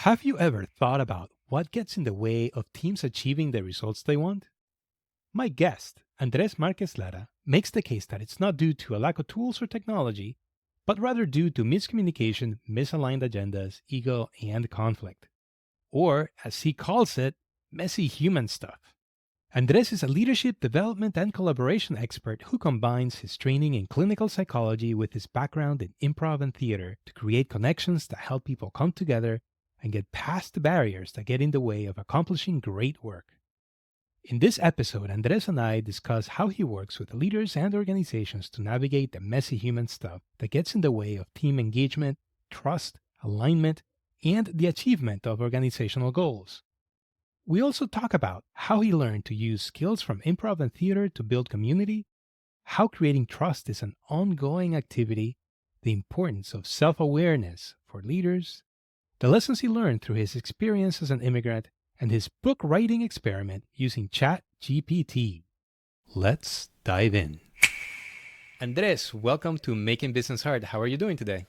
Have you ever thought about what gets in the way of teams achieving the results they want? My guest, Andres Marquez Lara, makes the case that it's not due to a lack of tools or technology, but rather due to miscommunication, misaligned agendas, ego, and conflict. Or, as he calls it, messy human stuff. Andres is a leadership development and collaboration expert who combines his training in clinical psychology with his background in improv and theater to create connections that help people come together and get past the barriers that get in the way of accomplishing great work. In this episode, Andres and I discuss how he works with leaders and organizations to navigate the messy human stuff that gets in the way of team engagement, trust, alignment, and the achievement of organizational goals. We also talk about how he learned to use skills from improv and theater to build community, how creating trust is an ongoing activity, the importance of self-awareness for leaders, the lessons he learned through his experience as an immigrant, and his book writing experiment using Chat GPT. Let's dive in. Andres, welcome to Making Business Hard. How are you doing today?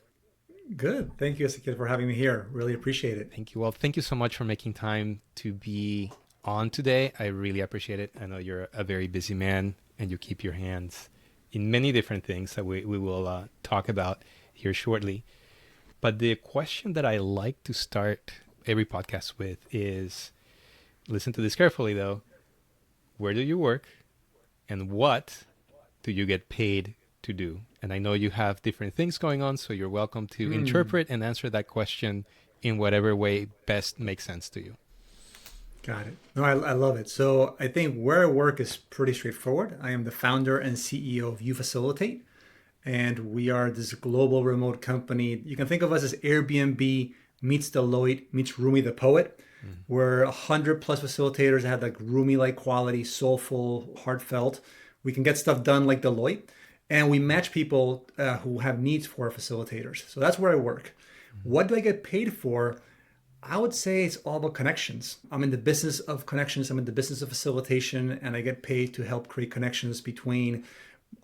Good. Thank you, Ezequiel, for having me here. Really appreciate it. Thank you. Well, thank you so much for making time to be on today. I really appreciate it. I know you're a very busy man and you keep your hands in many different things that we will talk about here shortly. But the question that I like to start every podcast with is, listen to this carefully though, where do you work and what do you get paid to do? And I know you have different things going on, so you're welcome to interpret and answer that question in whatever way best makes sense to you. Got it. No, I love it. So I think where I work is pretty straightforward. I am the founder and CEO of You Facilitate, and we are this global remote company. You can think of us as Airbnb meets Deloitte meets Rumi the poet. We're 100 plus facilitators that have like Rumi-like quality, soulful, heartfelt. We can get stuff done like Deloitte. And we match people who have needs for facilitators. So that's where I work. What do I get paid for? I would say it's all about connections. I'm in the business of connections. I'm in the business of facilitation, and I get paid to help create connections between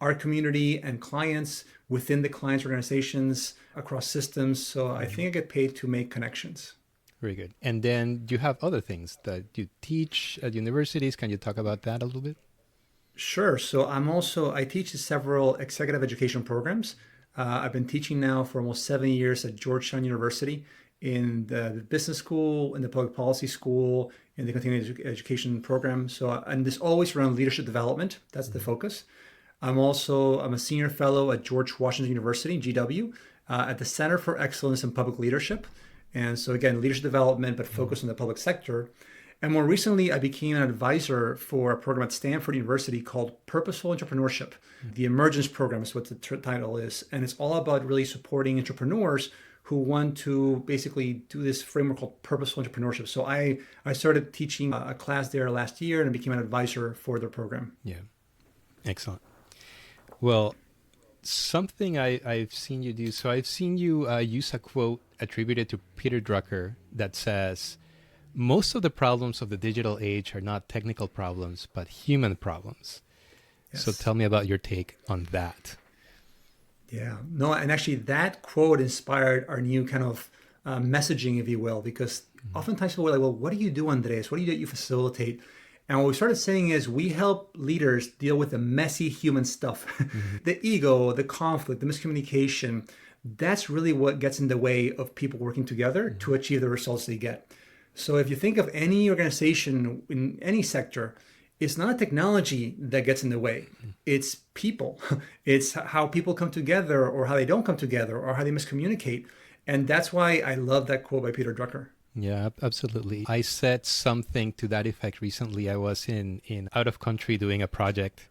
our community and clients, within the client's organizations, across systems. So I think I get paid to make connections. Very good. And then you have other things that you teach at universities. Can you talk about that a little bit? Sure. So I teach several executive education programs. I've been teaching now for almost 7 years at Georgetown University in the business school, in the public policy school, in the continuing education program. And this always around leadership development. That's the focus. I'm a senior fellow at George Washington University, GW, at the Center for Excellence in Public Leadership. And so again, leadership development, but focused on the public sector. And more recently, I became an advisor for a program at Stanford University called Purposeful Entrepreneurship. The Emergence Program is what the title is. And it's all about really supporting entrepreneurs who want to basically do this framework called Purposeful Entrepreneurship. So I started teaching a class there last year and became an advisor for their program. Yeah. Excellent. Well, something I've seen you do. So I've seen you use a quote attributed to Peter Drucker that says, most of the problems of the digital age are not technical problems, but human problems. Yes. So tell me about your take on that. Yeah, no, and actually that quote inspired our new kind of messaging, if you will, because oftentimes people are like, well, what do you do, Andres? What do you facilitate? And what we started saying is we help leaders deal with the messy human stuff, the ego, the conflict, the miscommunication. That's really what gets in the way of people working together to achieve the results they get. So if you think of any organization in any sector, it's not technology that gets in the way. It's people. It's how people come together or how they don't come together or how they miscommunicate. And that's why I love that quote by Peter Drucker. Yeah, absolutely. I said something to that effect recently. I was in out of country doing a project,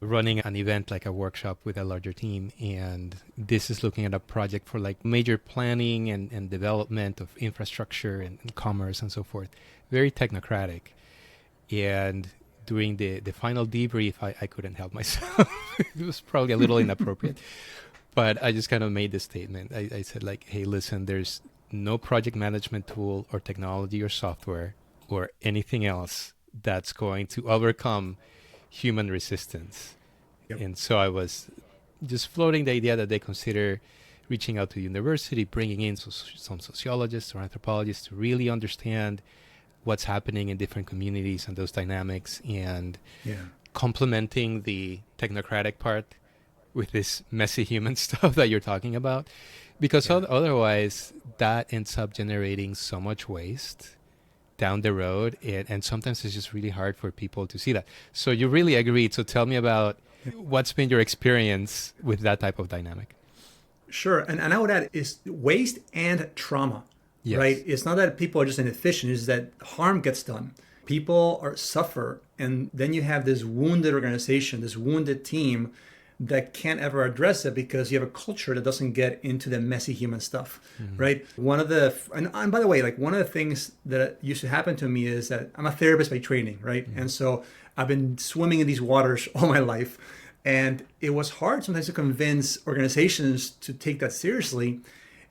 running an event like a workshop with a larger team. And this is looking at a project for like major planning and development of infrastructure and commerce and so forth. Very technocratic. And during the final debrief, I couldn't help myself. It was probably a little inappropriate. But I just kind of made this statement. I said like, hey, listen, there's no project management tool or technology or software or anything else that's going to overcome human resistance. Yep. And so I was just floating the idea that they consider reaching out to the university, bringing in some sociologists or anthropologists to really understand what's happening in different communities and those dynamics, and complementing the technocratic part with this messy human stuff that you're talking about. Because otherwise, that ends up generating so much waste down the road, and sometimes it's just really hard for people to see that. So you really agreed. So tell me about what's been your experience with that type of dynamic. Sure. And I would add is waste and trauma, right? It's not that people are just inefficient, it's that harm gets done. People suffer, and then you have this wounded organization, this wounded team that can't ever address it because you have a culture that doesn't get into the messy human stuff, right? And by the way, like one of the things that used to happen to me is that I'm a therapist by training, right? And so I've been swimming in these waters all my life. And it was hard sometimes to convince organizations to take that seriously.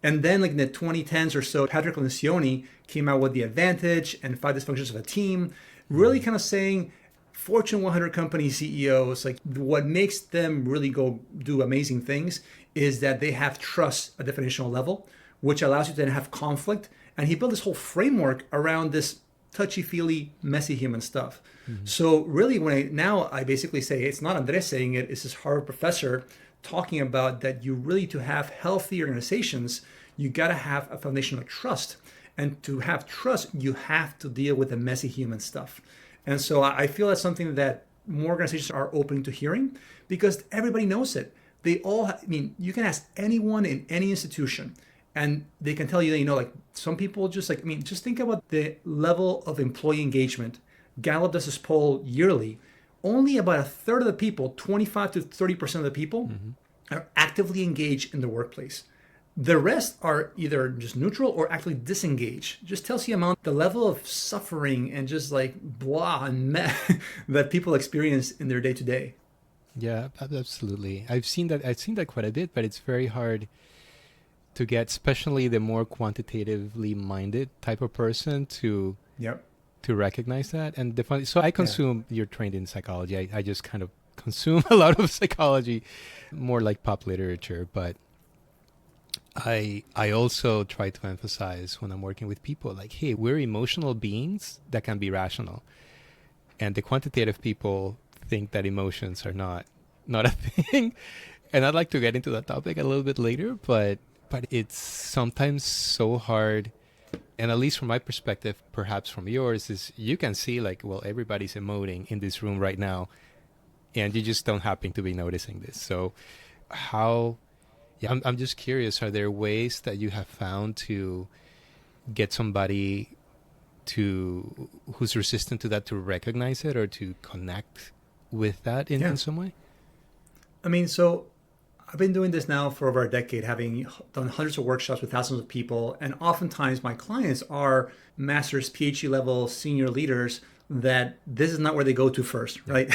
And then like in the 2010s or so, Patrick Lencioni came out with The Advantage and 5 Dysfunctions of a Team, really kind of saying, Fortune 100 company CEOs, like what makes them really go do amazing things is that they have trust at definitional level, which allows you to then have conflict. And he built this whole framework around this touchy-feely, messy human stuff. So really, now I basically say, it's not Andres saying it, it's this Harvard professor talking about that you really, to have healthy organizations, you got to have a foundation of trust. And to have trust, you have to deal with the messy human stuff. And so I feel that's something that more organizations are open to hearing because everybody knows it. You can ask anyone in any institution and they can tell you, like some people just think about the level of employee engagement. Gallup does this poll yearly. Only about a third of the people, 25 to 30% of the people are actively engaged in the workplace. The rest are either just neutral or actually disengaged. Just tells you the level of suffering and just like blah and meh that people experience in their day to day. Yeah, absolutely. I've seen that quite a bit, but it's very hard to get, especially the more quantitatively minded type of person to recognize that. And so I consume, you're trained in psychology. I just kind of consume a lot of psychology, more like pop literature, but I also try to emphasize when I'm working with people, like, hey, we're emotional beings that can be rational. And the quantitative people think that emotions are not a thing. And I'd like to get into that topic a little bit later, but it's sometimes so hard. And at least from my perspective, perhaps from yours, is you can see like, well, everybody's emoting in this room right now, and you just don't happen to be noticing this. So I'm just curious, are there ways that you have found to get somebody who's resistant to that to recognize it or to connect with that in some way? So I've been doing this now for over a decade, having done hundreds of workshops with thousands of people. And oftentimes my clients are master's, PhD level senior leaders that this is not where they go to first, right?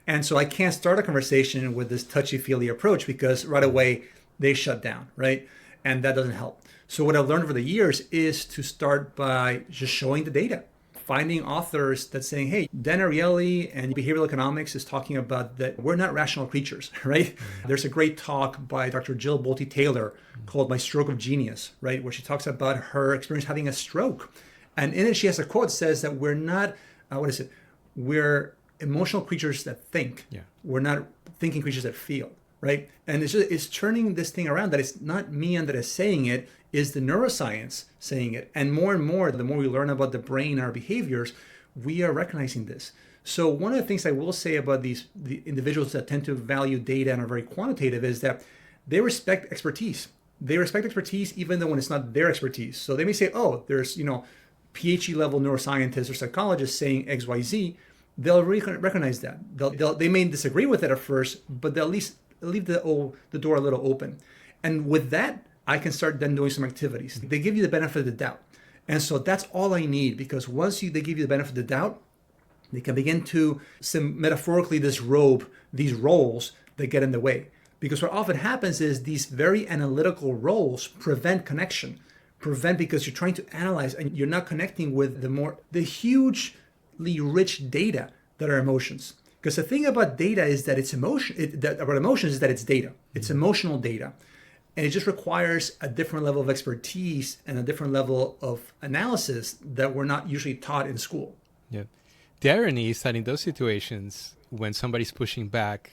And so I can't start a conversation with this touchy-feely approach because right away they shut down, right? And that doesn't help. So what I've learned over the years is to start by just showing the data, finding authors that's saying, hey, Dan Ariely and behavioral economics is talking about that we're not rational creatures, right? There's a great talk by Dr. Jill Bolte Taylor called My Stroke of Genius, right? Where she talks about her experience having a stroke. And in it, she has a quote that says that we're not, we're emotional creatures that think. We're not thinking creatures that feel, right? And it's turning this thing around that it's not me that is saying it, is the neuroscience saying it. And more, the more we learn about the brain and our behaviors, we are recognizing this. So one of the things I will say about the individuals that tend to value data and are very quantitative is that they respect expertise. They respect expertise even though when it's not their expertise. So they may say, oh, there's, PhD level neuroscientists or psychologists saying X, Y, Z. They'll recognize that. They may disagree with it at first, but they'll at least leave the door a little open. And with that, I can start then doing some activities. They give you the benefit of the doubt. And so that's all I need, because once they give you the benefit of the doubt, they can begin to metaphorically disrobe these roles that get in the way. Because what often happens is these very analytical roles prevent connection, because you're trying to analyze and you're not connecting with the hugely rich data that are emotions. Because the thing about data is that about emotions is that it's data. It's emotional data. And it just requires a different level of expertise and a different level of analysis that we're not usually taught in school. Yeah. The irony is that in those situations, when somebody's pushing back,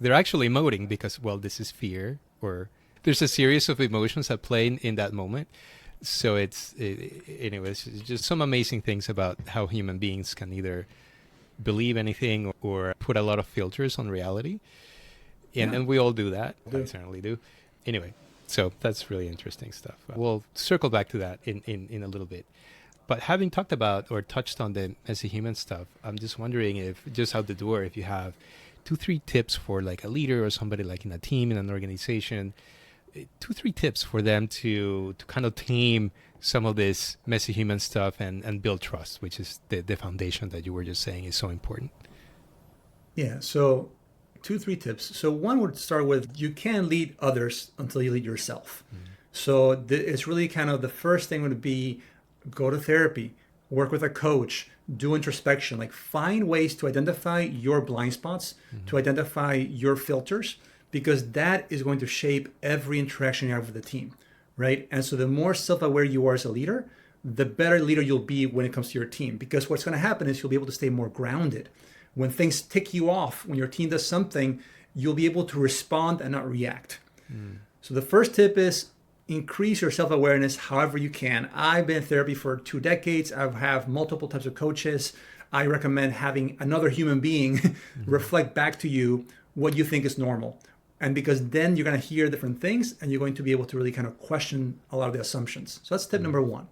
they're actually emoting because, well, this is fear, or there's a series of emotions at play in that moment. So anyways, it's just some amazing things about how human beings can either believe anything or put a lot of filters on reality. And we all do that. I certainly do. Anyway, so that's really interesting stuff. We'll circle back to that in a little bit. But having talked about or touched on the messy human stuff, I'm just wondering if, just out the door, if you have 2-3 tips for like a leader or somebody like in a team, in an organization, 2-3 tips for them to kind of tame some of this messy human stuff and build trust, which is the foundation that you were just saying is so important. Yeah, so 2-3 tips. So one would start with, you can't lead others until you lead yourself. So it's really kind of the first thing would be go to therapy, work with a coach, do introspection, like find ways to identify your blind spots, to identify your filters, because that is going to shape every interaction you have with the team, right? And so the more self-aware you are as a leader, the better leader you'll be when it comes to your team, because what's going to happen is you'll be able to stay more grounded. When things tick you off, when your team does something, you'll be able to respond and not react. So the first tip is increase your self-awareness however you can. I've been in therapy for 2 decades. I have multiple types of coaches. I recommend having another human being reflect back to you what you think is normal. And because then you're going to hear different things and you're going to be able to really kind of question a lot of the assumptions. So that's tip number 1.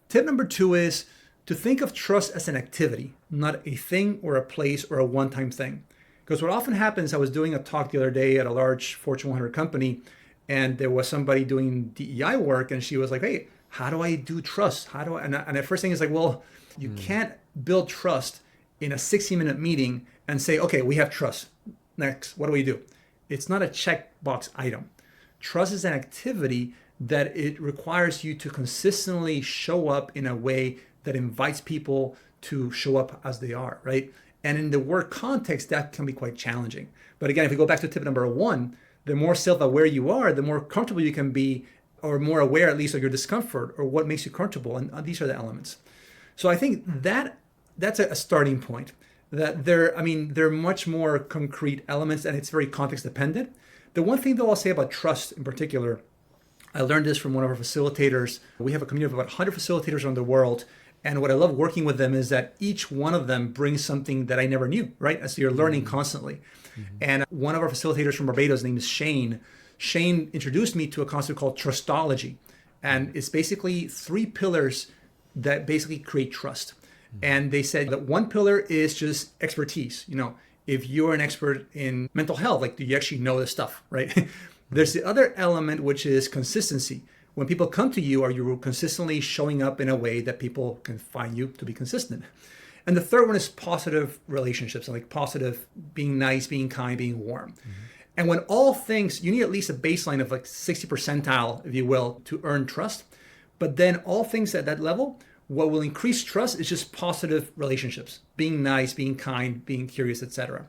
Tip number 2 is to think of trust as an activity, not a thing or a place or a one-time thing. Because what often happens, I was doing a talk the other day at a large Fortune 100 company, and there was somebody doing DEI work, and she was like, hey, how do I do trust? How do I? And the first thing is like, well, you can't build trust in a 60-minute meeting and say, okay, we have trust. Next, what do we do? It's not a checkbox item. Trust is an activity that it requires you to consistently show up in a way that invites people to show up as they are, right? And in the work context, that can be quite challenging. But again, if we go back to tip number 1, the more self-aware you are, the more comfortable you can be, or more aware at least of your discomfort or what makes you comfortable. And these are the elements. So I think that's a starting point. That they're much more concrete elements, and it's very context dependent. The one thing that I'll say about trust in particular, I learned this from one of our facilitators. We have a community of about 100 facilitators around the world. And what I love working with them is that each one of them brings something that I never knew, right? And so you're learning constantly. And one of our facilitators from Barbados, named Shane, introduced me to a concept called trustology. And it's basically 3 pillars that basically create trust. And they said that one pillar is just expertise. You know, if you're an expert in mental health, like, do you actually know this stuff, right? There's the other element, which is consistency. When people come to you, are you consistently showing up in a way that people can find you to be consistent? And the third one is positive relationships, like positive, being nice, being kind, being warm. And when all things, you need at least a baseline of like 60 percentile, if you will, to earn trust. But then all things at that level, what will increase trust is just positive relationships, being nice, being kind, being curious, etc.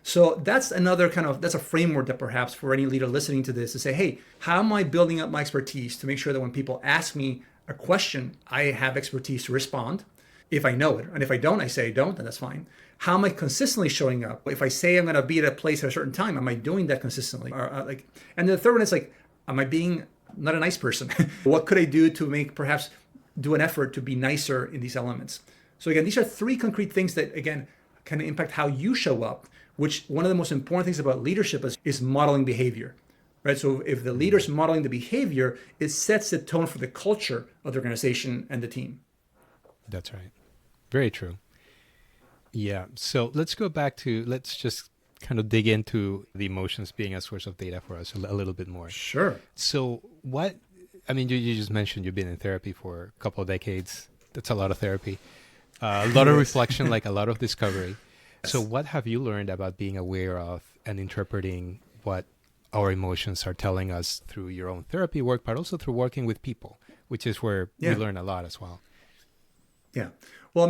So that's a framework that perhaps for any leader listening to this to say, hey, how am I building up my expertise to make sure that when people ask me a question, I have expertise to respond if I know it. And if I don't, I say I don't, and that's fine. How am I consistently showing up? If I say I'm going to be at a place at a certain time, am I doing that consistently? And the third one is like, am I being not a nice person? What could I do to perhaps do an effort to be nicer in these elements? So again, these are 3 concrete things that, again, can impact how you show up, which one of the most important things about leadership is modeling behavior, right? So if the leader's modeling the behavior, it sets the tone for the culture of the organization and the team. That's right. Very true. Yeah. So let's just kind of dig into the emotions being a source of data for us a little bit more. Sure. So you just mentioned you've been in therapy for a couple of decades. That's a lot of therapy, a lot of reflection, like a lot of discovery. So what have you learned about being aware of and interpreting what our emotions are telling us through your own therapy work, but also through working with people, which is where we learn a lot as well? Yeah. Well,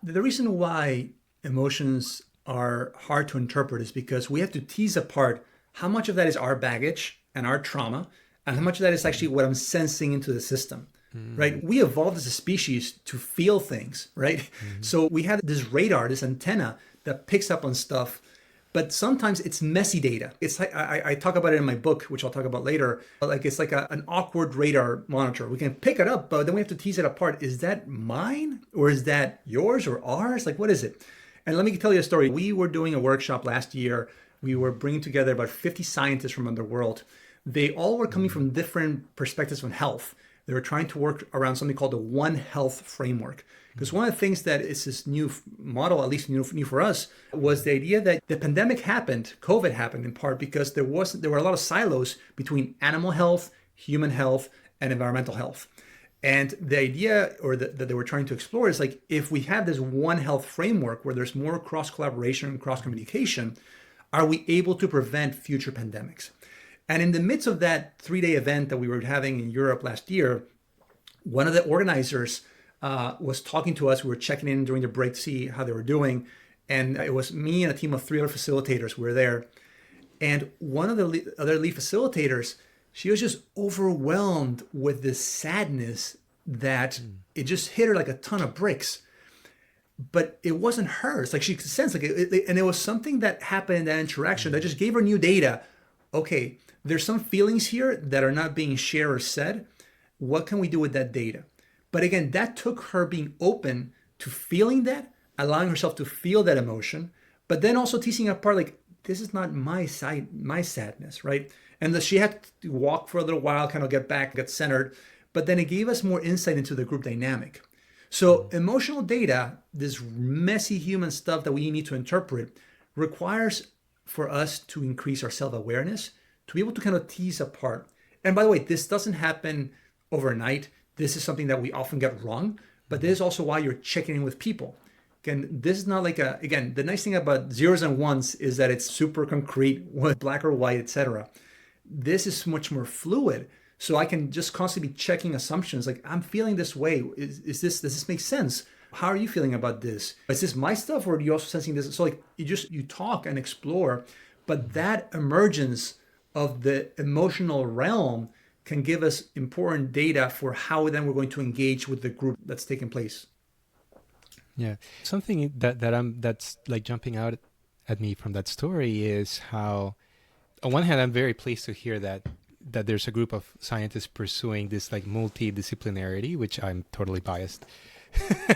the reason why emotions are hard to interpret is because we have to tease apart how much of that is our baggage and our trauma, and how much of that is actually what I'm sensing into the system, right? We evolved as a species to feel things, right? So we have this radar, this antenna that picks up on stuff, but sometimes it's messy data. It's like I talk about it in my book, which I'll talk about later. But like it's like an awkward radar monitor. We can pick it up, but then we have to tease it apart. Is that mine or is that yours or ours? Like, what is it? And let me tell you a story. We were doing a workshop last year. We were bringing together about 50 scientists from around the world. They all were coming from different perspectives on health. They were trying to work around something called the One Health framework. Because one of the things that is this new model, at least new for us, was the idea that the pandemic happened, COVID happened in part because there were a lot of silos between animal health, human health, and environmental health. And the idea that they were trying to explore is like, if we have this One Health framework where there's more cross collaboration and cross communication, are we able to prevent future pandemics? And in the midst of that 3-day event that we were having in Europe last year, one of the organizers was talking to us. We were checking in during the break to see how they were doing. And it was me and a team of 3 other facilitators. We were there. And one of the other lead facilitators, she was just overwhelmed with this sadness that it just hit her like a ton of bricks. But it wasn't hers. Like she could sense, and it was something that happened in that interaction that just gave her new data. Okay, there's some feelings here that are not being shared or said. What can we do with that data? But again, that took her being open to feeling that, allowing herself to feel that emotion, but then also teasing apart, like, this is not my sadness, right? And she had to walk for a little while, kind of get back, get centered, but then it gave us more insight into the group dynamic. So emotional data, this messy human stuff that we need to interpret, requires for us to increase our self-awareness, to be able to kind of tease apart. And by the way, this doesn't happen overnight. This is something that we often get wrong, but this is also why you're checking in with people. Again, this is not like the nice thing about zeros and ones is that it's super concrete, with black or white, etc. This is much more fluid. So I can just constantly be checking assumptions. Like, I'm feeling this way. Does this make sense? How are you feeling about this? Is this my stuff or are you also sensing this? So like you talk and explore, but that emergence of the emotional realm can give us important data for how then we're going to engage with the group that's taking place. Yeah. Something that's like jumping out at me from that story is how, on one hand, I'm very pleased to hear that there's a group of scientists pursuing this like multidisciplinarity, which I'm totally biased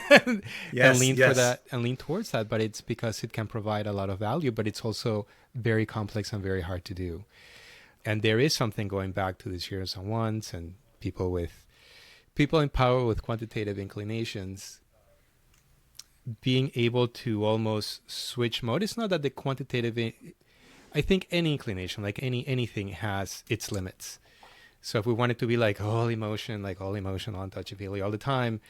and lean towards that, but it's because it can provide a lot of value, but it's also very complex and very hard to do. And there is something going back to the zeros and ones and people in power with quantitative inclinations being able to almost switch mode. It's not that the quantitative, I think any inclination, like anything has its limits. So if we wanted to be like all emotion, untouchability all the time,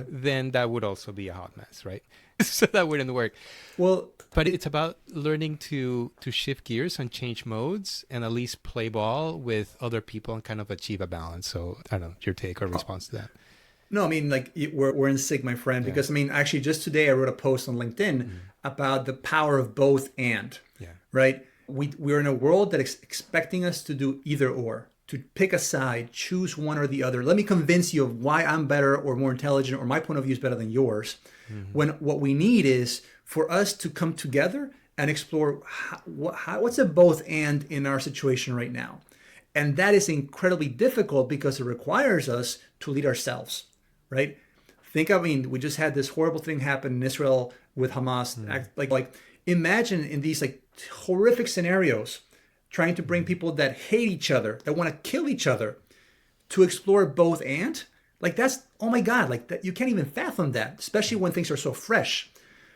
then that would also be a hot mess, right? So that wouldn't work. Well, but it's about learning to shift gears and change modes and at least play ball with other people and kind of achieve a balance. So I don't know, your take or response to that. No, I mean, like we're in sync, my friend, because I mean, actually just today I wrote a post on LinkedIn about the power of both and, right? We're in a world that is expecting us to do either or, to pick a side, choose one or the other. Let me convince you of why I'm better or more intelligent or my point of view is better than yours. When what we need is for us to come together and explore what's a both and in our situation right now. And that is incredibly difficult because it requires us to lead ourselves, right? We just had this horrible thing happen in Israel with Hamas. Like imagine in these like horrific scenarios, trying to bring people that hate each other, that want to kill each other, to explore both and. Like that's, oh my God, like that, you can't even fathom that, especially when things are so fresh.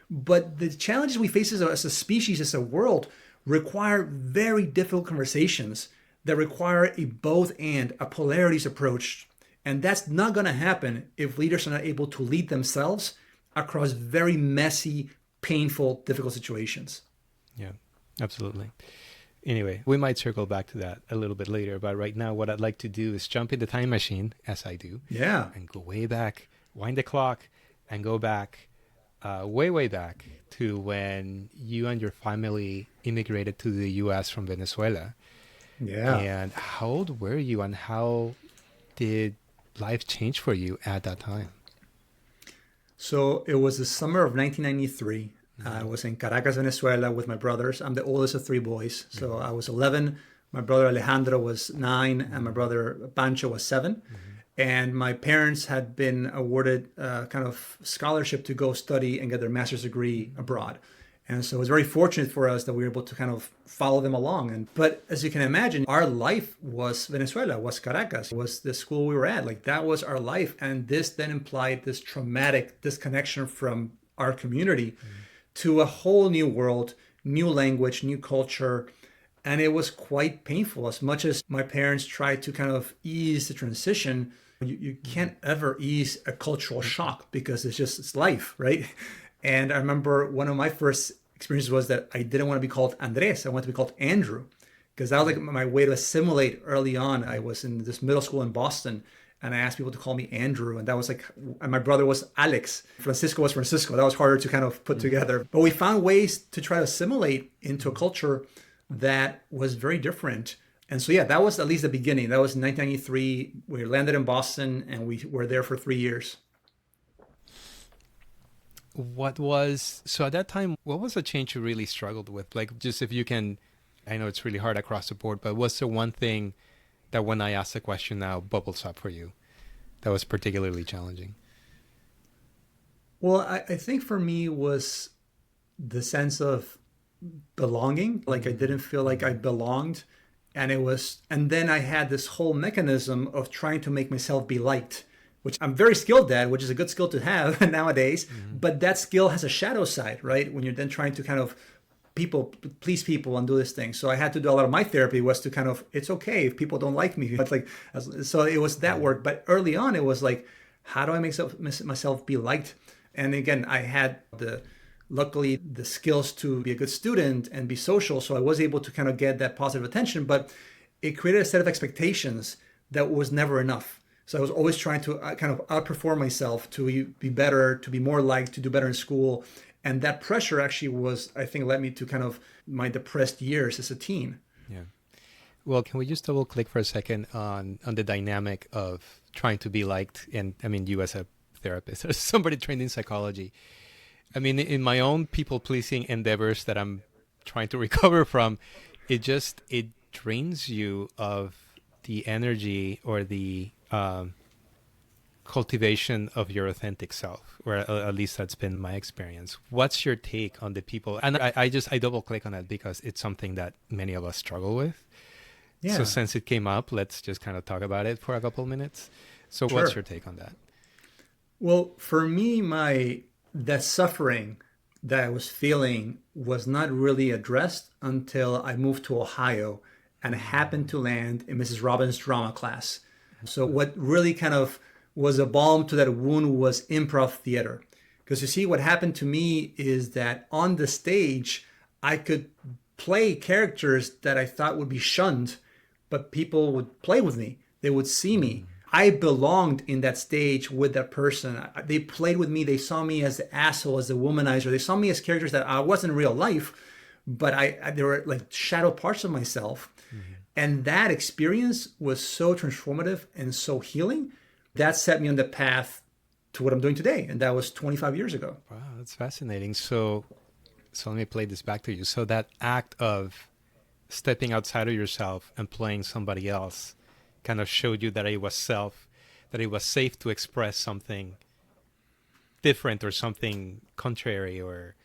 But the challenges we face as a species, as a world, require very difficult conversations that require a both and, a polarities approach. And that's not going to happen if leaders are not able to lead themselves across very messy, painful, difficult situations. Yeah, absolutely. Anyway, we might circle back to that a little bit later, but right now what I'd like to do is jump in the time machine, as I do, and go way back, wind the clock, and go back, way back to when you and your family immigrated to the U.S. from Venezuela. Yeah. And how old were you, and how did life change for you at that time? So it was the summer of 1993. I Mm-hmm. was in Caracas, Venezuela with my brothers. I'm the oldest of three boys. So Mm-hmm. I was 11. My brother Alejandro was 9, and my brother Pancho was 7. Mm-hmm. And my parents had been awarded kind of scholarship to go study and get their master's degree abroad. And so it was very fortunate for us that we were able to kind of follow them along. And but as you can imagine, our life was Venezuela, was Caracas, was the school we were at. Like that was our life. And this then implied this traumatic disconnection from our community to a whole new world, new language, new culture. And it was quite painful. As much as my parents tried to kind of ease the transition, you can't ever ease a cultural shock because it's life, right? And I remember one of my first experiences was that I didn't want to be called Andres. I wanted to be called Andrew because that was like my way to assimilate early on. I was in this middle school in Boston and I asked people to call me Andrew. And that was like, and my brother was Alex. Francisco was Francisco. That was harder to kind of put together. But we found ways to try to assimilate into a culture that was very different. And so, yeah, that was at least the beginning. That was 1993. We landed in Boston and we were there for 3 years. What was, so at that time, what was the change you really struggled with? Like, just if you can, I know it's really hard across the board, but what's the one thing that when I ask the question now bubbles up for you that was particularly challenging? Well, I think for me was the sense of belonging. Like I didn't feel like I belonged. And then I had this whole mechanism of trying to make myself be liked, which I'm very skilled at, which is a good skill to have nowadays. Mm-hmm. But that skill has a shadow side, right? When you're then trying to kind of please people and do this thing. So I had to do a lot of my therapy was to kind of, it's okay if people don't like me. But like, so it was that work. But early on, it was like, how do I make myself be liked? And again, I had luckily the skills to be a good student and be social. So I was able to kind of get that positive attention, but it created a set of expectations that was never enough. So I was always trying to kind of outperform myself to be better, to be more liked, to do better in school. And that pressure actually was, I think, led me to kind of my depressed years as a teen. Yeah. Well, can we just double click for a second on the dynamic of trying to be liked? And I mean, you as a therapist or somebody trained in psychology, I mean, in my own people pleasing endeavors that I'm trying to recover from, it drains you of the energy or the cultivation of your authentic self, or at least that's been my experience. What's your take on the people? And I double click on that because it's something that many of us struggle with. Yeah. So since it came up, let's just kind of talk about it for a couple minutes. So Sure. what's your take on that? Well, for me, that suffering that I was feeling was not really addressed until I moved to Ohio and happened to land in Mrs. Robbins' drama class. So what really kind of was a balm to that wound was improv theater. Because you see, what happened to me is that on the stage, I could play characters that I thought would be shunned, but people would play with me. They would see me. I belonged in that stage with that person. They played with me. They saw me as the asshole, as the womanizer. They saw me as characters that I wasn't in real life, but they were like shadow parts of myself. Mm-hmm. And that experience was so transformative and so healing. That set me on the path to what I'm doing today. And that was 25 years ago. Wow, that's fascinating. So let me play this back to you. So that act of stepping outside of yourself and playing somebody else kind of showed you that it was safe to express something different or something contrary, or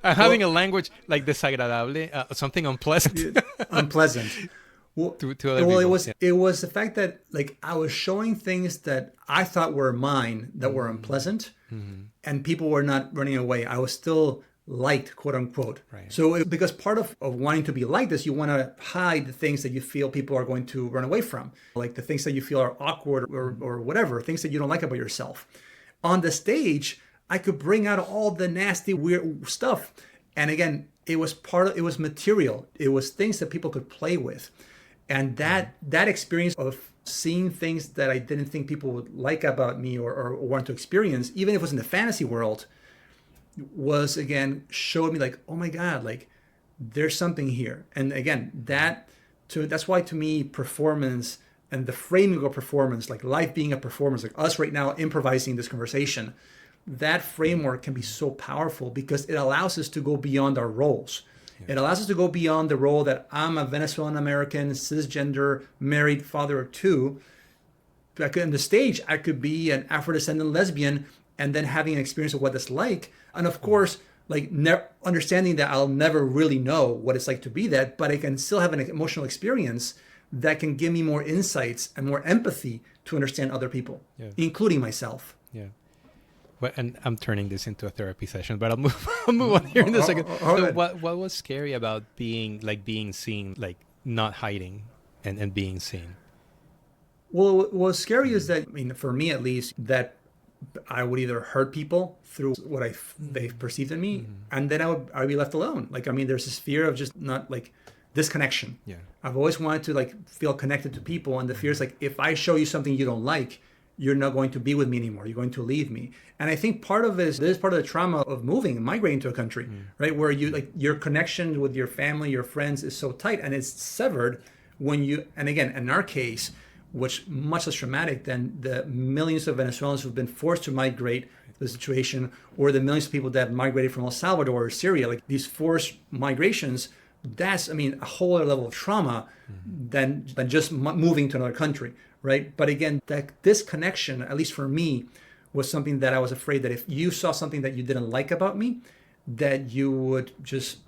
having a language like desagradable, something unpleasant. Unpleasant. Well, to other people. It was the fact that like I was showing things that I thought were mine that were unpleasant, and people were not running away. I was still liked, quote unquote. Right. So because part of wanting to be liked is you want to hide the things that you feel people are going to run away from, like the things that you feel are awkward or whatever, things that you don't like about yourself. On the stage, I could bring out all the nasty, weird stuff. And again, it was material. It was things that people could play with. And that experience of seeing things that I didn't think people would like about me or want to experience, even if it was in the fantasy world, was again showed me like, oh my God, like there's something here. And again, that That's why to me, performance and the framing of performance, like life being a performance, like us right now improvising this conversation, that framework can be so powerful because it allows us to go beyond our roles. It allows us to go beyond the role that I'm a Venezuelan American, cisgender, married father of two. On the stage, I could be an Afro-descendant lesbian and then having an experience of what it's like. And of course, like understanding that I'll never really know what it's like to be that, but I can still have an emotional experience that can give me more insights and more empathy to understand other people, including myself. Yeah. Well, and I'm turning this into a therapy session, but I'll move on here in a second. So what was scary about being seen, like not hiding and being seen? Well, what was scary is that, I mean, for me at least, that I would either hurt people through what they perceived in me, and then I'd be left alone. Like, I mean, there's this fear of just not like disconnection. Yeah. I've always wanted to like feel connected to people, and the fear is like, if I show you something you don't like, you're not going to be with me anymore. You're going to leave me. And I think part of this is part of the trauma of moving and migrating to a country, right? Where you like your connection with your family, your friends is so tight, and it's severed when you, and again, in our case, which much less traumatic than the millions of Venezuelans who've been forced to migrate to the situation, or the millions of people that have migrated from El Salvador or Syria, like these forced migrations, that's, I mean, a whole other level of trauma than just moving to another country, right? But again, that disconnection, at least for me, was something that I was afraid that if you saw something that you didn't like about me, that you would just,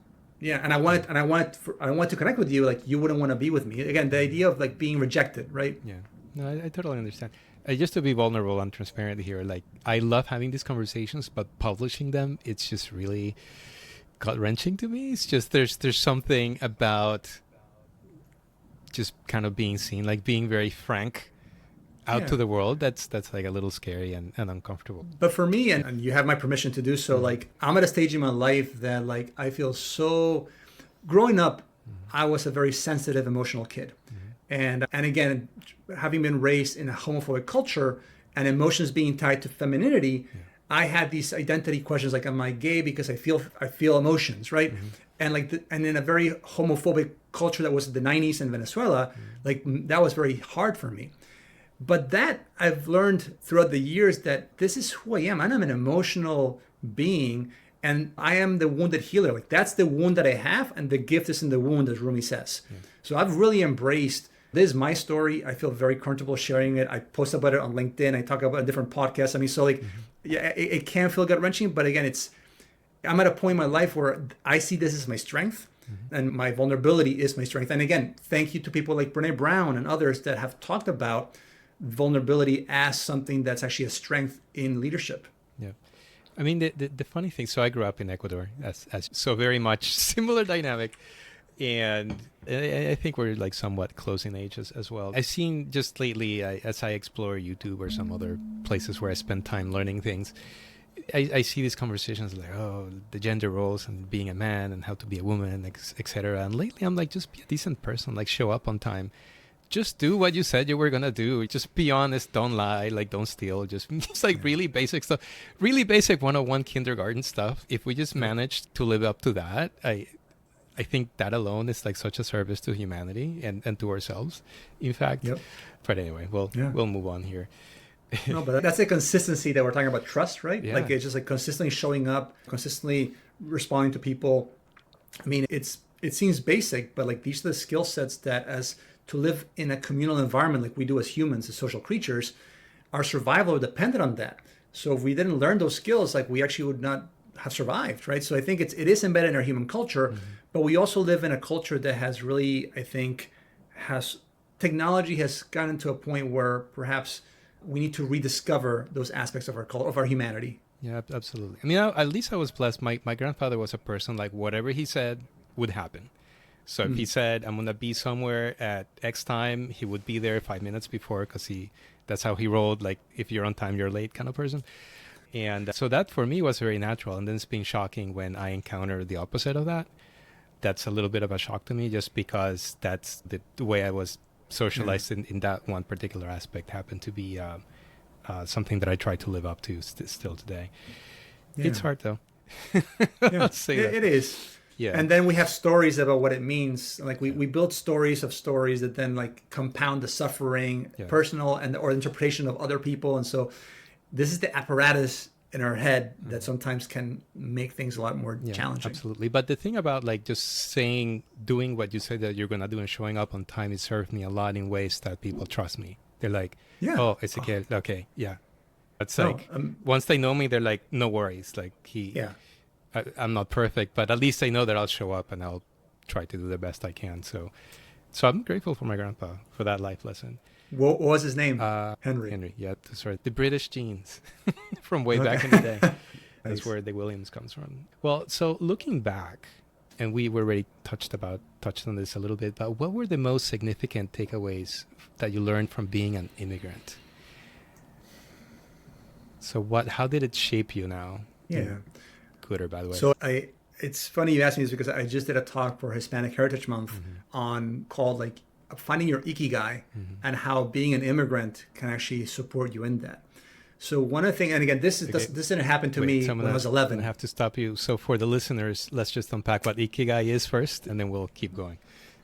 and I wanted to connect with you, like you wouldn't want to be with me. Again, the idea of like being rejected, right? Yeah, no, I totally understand. Just to be vulnerable and transparent here, like I love having these conversations, but publishing them, it's just really gut-wrenching to me. It's just there's something about just kind of being seen, like being very frank out to the world, that's like a little scary and uncomfortable. But for me, and you have my permission to do so, like I'm at a stage in my life that like I feel so, growing up, I was a very sensitive, emotional kid. And again, having been raised in a homophobic culture and emotions being tied to femininity, I had these identity questions like, am I gay because I feel emotions, right? And like and in a very homophobic culture that was the 90s in Venezuela, like that was very hard for me. But that I've learned throughout the years that this is who I am. I'm an emotional being, and I am the wounded healer. Like that's the wound that I have, and the gift is in the wound, as Rumi says. So I've really embraced, this is my story. I feel very comfortable sharing it. I post about it on LinkedIn. I talk about a different podcast. I mean, so like, it can feel gut-wrenching, but again, I'm at a point in my life where I see this as my strength. And my vulnerability is my strength. And again, thank you to people like Brene Brown and others that have talked about vulnerability as something that's actually a strength in leadership. Yeah. I mean, the funny thing, so I grew up in Ecuador, as so very much similar dynamic. And I think we're like somewhat close in age as well. I've seen just lately, as I explore YouTube or some other places where I spend time learning things, I see these conversations like, oh, the gender roles and being a man and how to be a woman, etc. And lately I'm like, just be a decent person, like show up on time. Just do what you said you were going to do. Just be honest. Don't lie. Like, don't steal. Just like really basic stuff. Really basic 101 kindergarten stuff. If we just manage to live up to that, I think that alone is like such a service to humanity and to ourselves, in fact. But anyway, we'll move on here. No, but that's a consistency that we're talking about, trust, right? Yeah. Like it's just like consistently showing up, consistently responding to people. I mean, it seems basic, but like these are the skill sets that as to live in a communal environment like we do as humans, as social creatures, our survival depended on that. So if we didn't learn those skills, like we actually would not have survived, right? So I think it is embedded in our human culture, but we also live in a culture that has really, I think, technology has gotten to a point where perhaps we need to rediscover those aspects of our humanity. Yeah, absolutely. I mean, at least I was blessed. My grandfather was a person like whatever he said would happen. So if he said, I'm going to be somewhere at X time, he would be there 5 minutes before because that's how he rolled. Like if you're on time, you're late kind of person. And so that for me was very natural. And then it's been shocking when I encounter the opposite of that. That's a little bit of a shock to me just because that's the way I was socialized in that one particular aspect happened to be something that I try to live up to still today. It's hard though. Let's say that. It is. Yeah. And then we have stories about what it means. Like we build stories of stories that then like compound the suffering, Yeah. personal and or interpretation of other people. And so this is the apparatus in our head that sometimes can make things a lot more Yeah, challenging. absolutely. But the thing about like just saying, doing what you say that you're gonna do and showing up on time, it served me a lot in ways that people trust me. They're like, Yeah. oh, it's a kid. Okay, yeah. It's No, like once they know me, they're like, no worries. Like yeah. I'm not perfect, but at least they know that I'll show up and I'll try to do the best I can. So I'm grateful for my grandpa for that life lesson. What was his name? Henry. Henry, yeah, sorry, the British genes from way Okay. back in the day. That's Nice. where the Williams comes from. Well, so looking back, and we were already touched on this a little bit, but what were the most significant takeaways that you learned from being an immigrant? So how did it shape you now? Yeah. Good or bad way? So it's funny you asked me this because I just did a talk for Hispanic Heritage Month on called like finding your ikigai and how being an immigrant can actually support you in that. So one of the things, and again, this didn't happen to me when I was 11. I have to stop you. So for the listeners, let's just unpack what ikigai is first, and then we'll keep going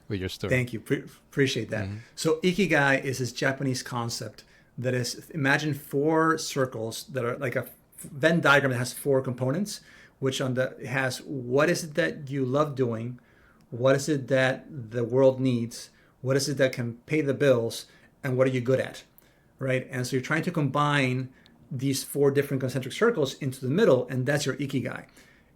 with your story. Thank you. Appreciate that. So ikigai is this Japanese concept that is, imagine 4 circles that are like a Venn diagram that has 4 components, which has what is it that you love doing, what is it that the world needs, what is it that can pay the bills, and what are you good at, right? And so you're trying to combine these 4 different concentric circles into the middle, and that's your ikigai.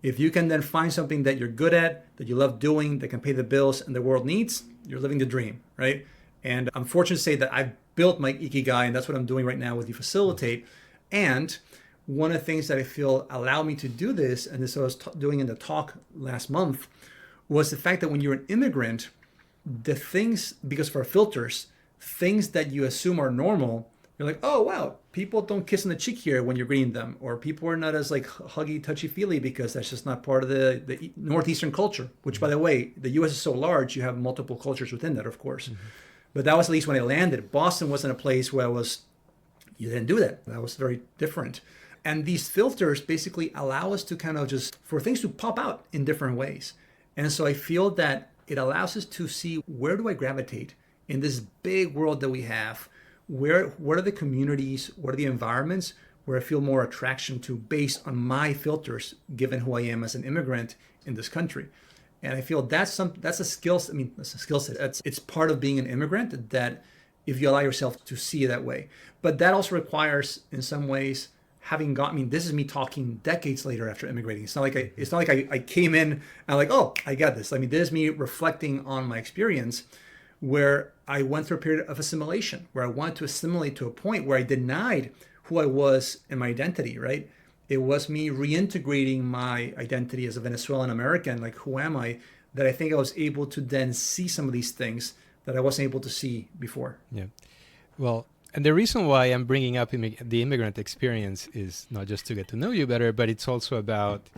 If you can then find something that you're good at, that you love doing, that can pay the bills and the world needs, you're living the dream, right? And I'm fortunate to say that I've built my ikigai, and that's what I'm doing right now with You Facilitate. And one of the things that I feel allow me to do this, and this I was doing in the talk last month, was the fact that when you're an immigrant, the things, because for filters, things that you assume are normal, you're like, oh, wow, people don't kiss on the cheek here when you're greeting them, or people are not as like huggy, touchy-feely because that's just not part of the Northeastern culture, which, by the way, the U.S. is so large, you have multiple cultures within that, of course. But that was at least when I landed. Boston wasn't a place where you didn't do that. That was very different. And these filters basically allow us to kind of just, for things to pop out in different ways. And so I feel that it allows us to see, where do I gravitate in this big world that we have? What are the communities, what are the environments where I feel more attraction to based on my filters, given who I am as an immigrant in this country? And I feel that's a skill. I mean, that's a skill set. It's part of being an immigrant, that if you allow yourself to see it that way. But that also requires, in some ways, this is me talking decades later after immigrating. It's not like I came in and I'm like, oh, I got this. I mean, this is me reflecting on my experience, where I went through a period of assimilation, where I wanted to assimilate to a point where I denied who I was and my identity, right? It was me reintegrating my identity as a Venezuelan American, like, who am I? That I think I was able to then see some of these things that I wasn't able to see before. Yeah. Well, and the reason why I'm bringing up the immigrant experience is not just to get to know you better, but it's also about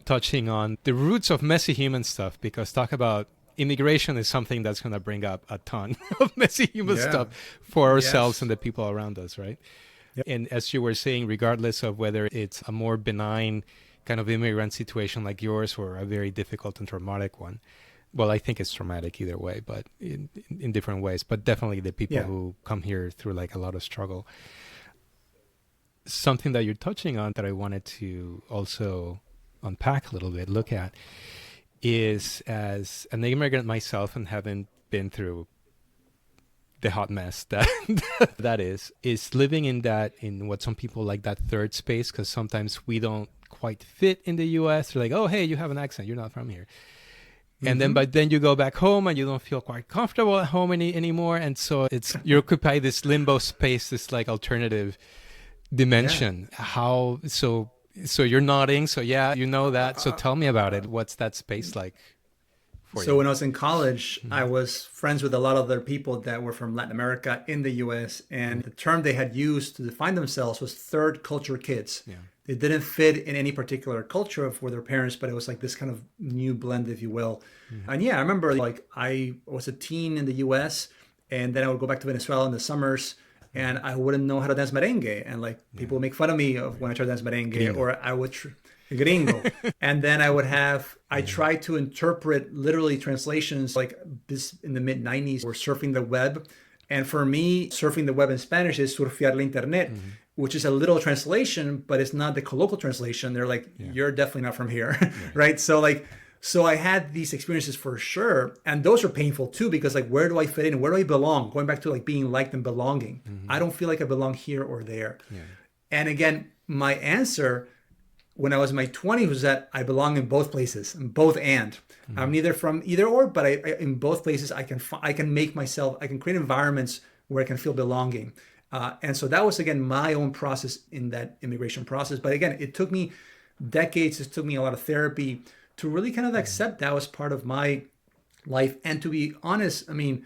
touching on the roots of messy human stuff, because talk about immigration is something that's going to bring up a ton of messy human stuff for ourselves and the people around us, right? Yep. And as you were saying, regardless of whether it's a more benign kind of immigrant situation like yours or a very difficult and traumatic one, well, I think it's traumatic either way, but in different ways. But definitely the people who come here through like a lot of struggle. Something that you're touching on that I wanted to also unpack a little bit, look at, is, as an immigrant myself and having been through the hot mess that is living in what some people like that third space, because sometimes we don't quite fit in the US. They're like, oh, hey, you have an accent, you're not from here. And then you go back home and you don't feel quite comfortable at home anymore. And so you occupy this limbo space, this like alternative dimension. How, so you're nodding. So yeah, you know that. So tell me about it. What's that space like for you? So when I was in college, I was friends with a lot of other people that were from Latin America in the US. And the term they had used to define themselves was third culture kids. Yeah. They didn't fit in any particular culture for their parents, but it was like this kind of new blend, if you will. And yeah, I remember like I was a teen in the US, and then I would go back to Venezuela in the summers, and I wouldn't know how to dance merengue. And like people would make fun of me of when I tried to dance merengue, or I would, gringo. And then I would have, I tried to interpret literally translations like this in the mid 90s or surfing the web. And for me, surfing the web in Spanish is surfear la internet, which is a literal translation, but it's not the colloquial translation. They're like, you're definitely not from here, right? So like, so I had these experiences for sure. And those are painful too, because like, where do I fit in? Where do I belong? Going back to like being liked and belonging. I don't feel like I belong here or there. And again, my answer when I was in my 20s was that I belong in both places, in both and. I'm neither from either or, but I in both places I can make myself, I can create environments where I can feel belonging. And so that was, again, my own process in that immigration process. But again, it took me decades, it took me a lot of therapy to really kind of accept that was part of my life. And to be honest, I mean,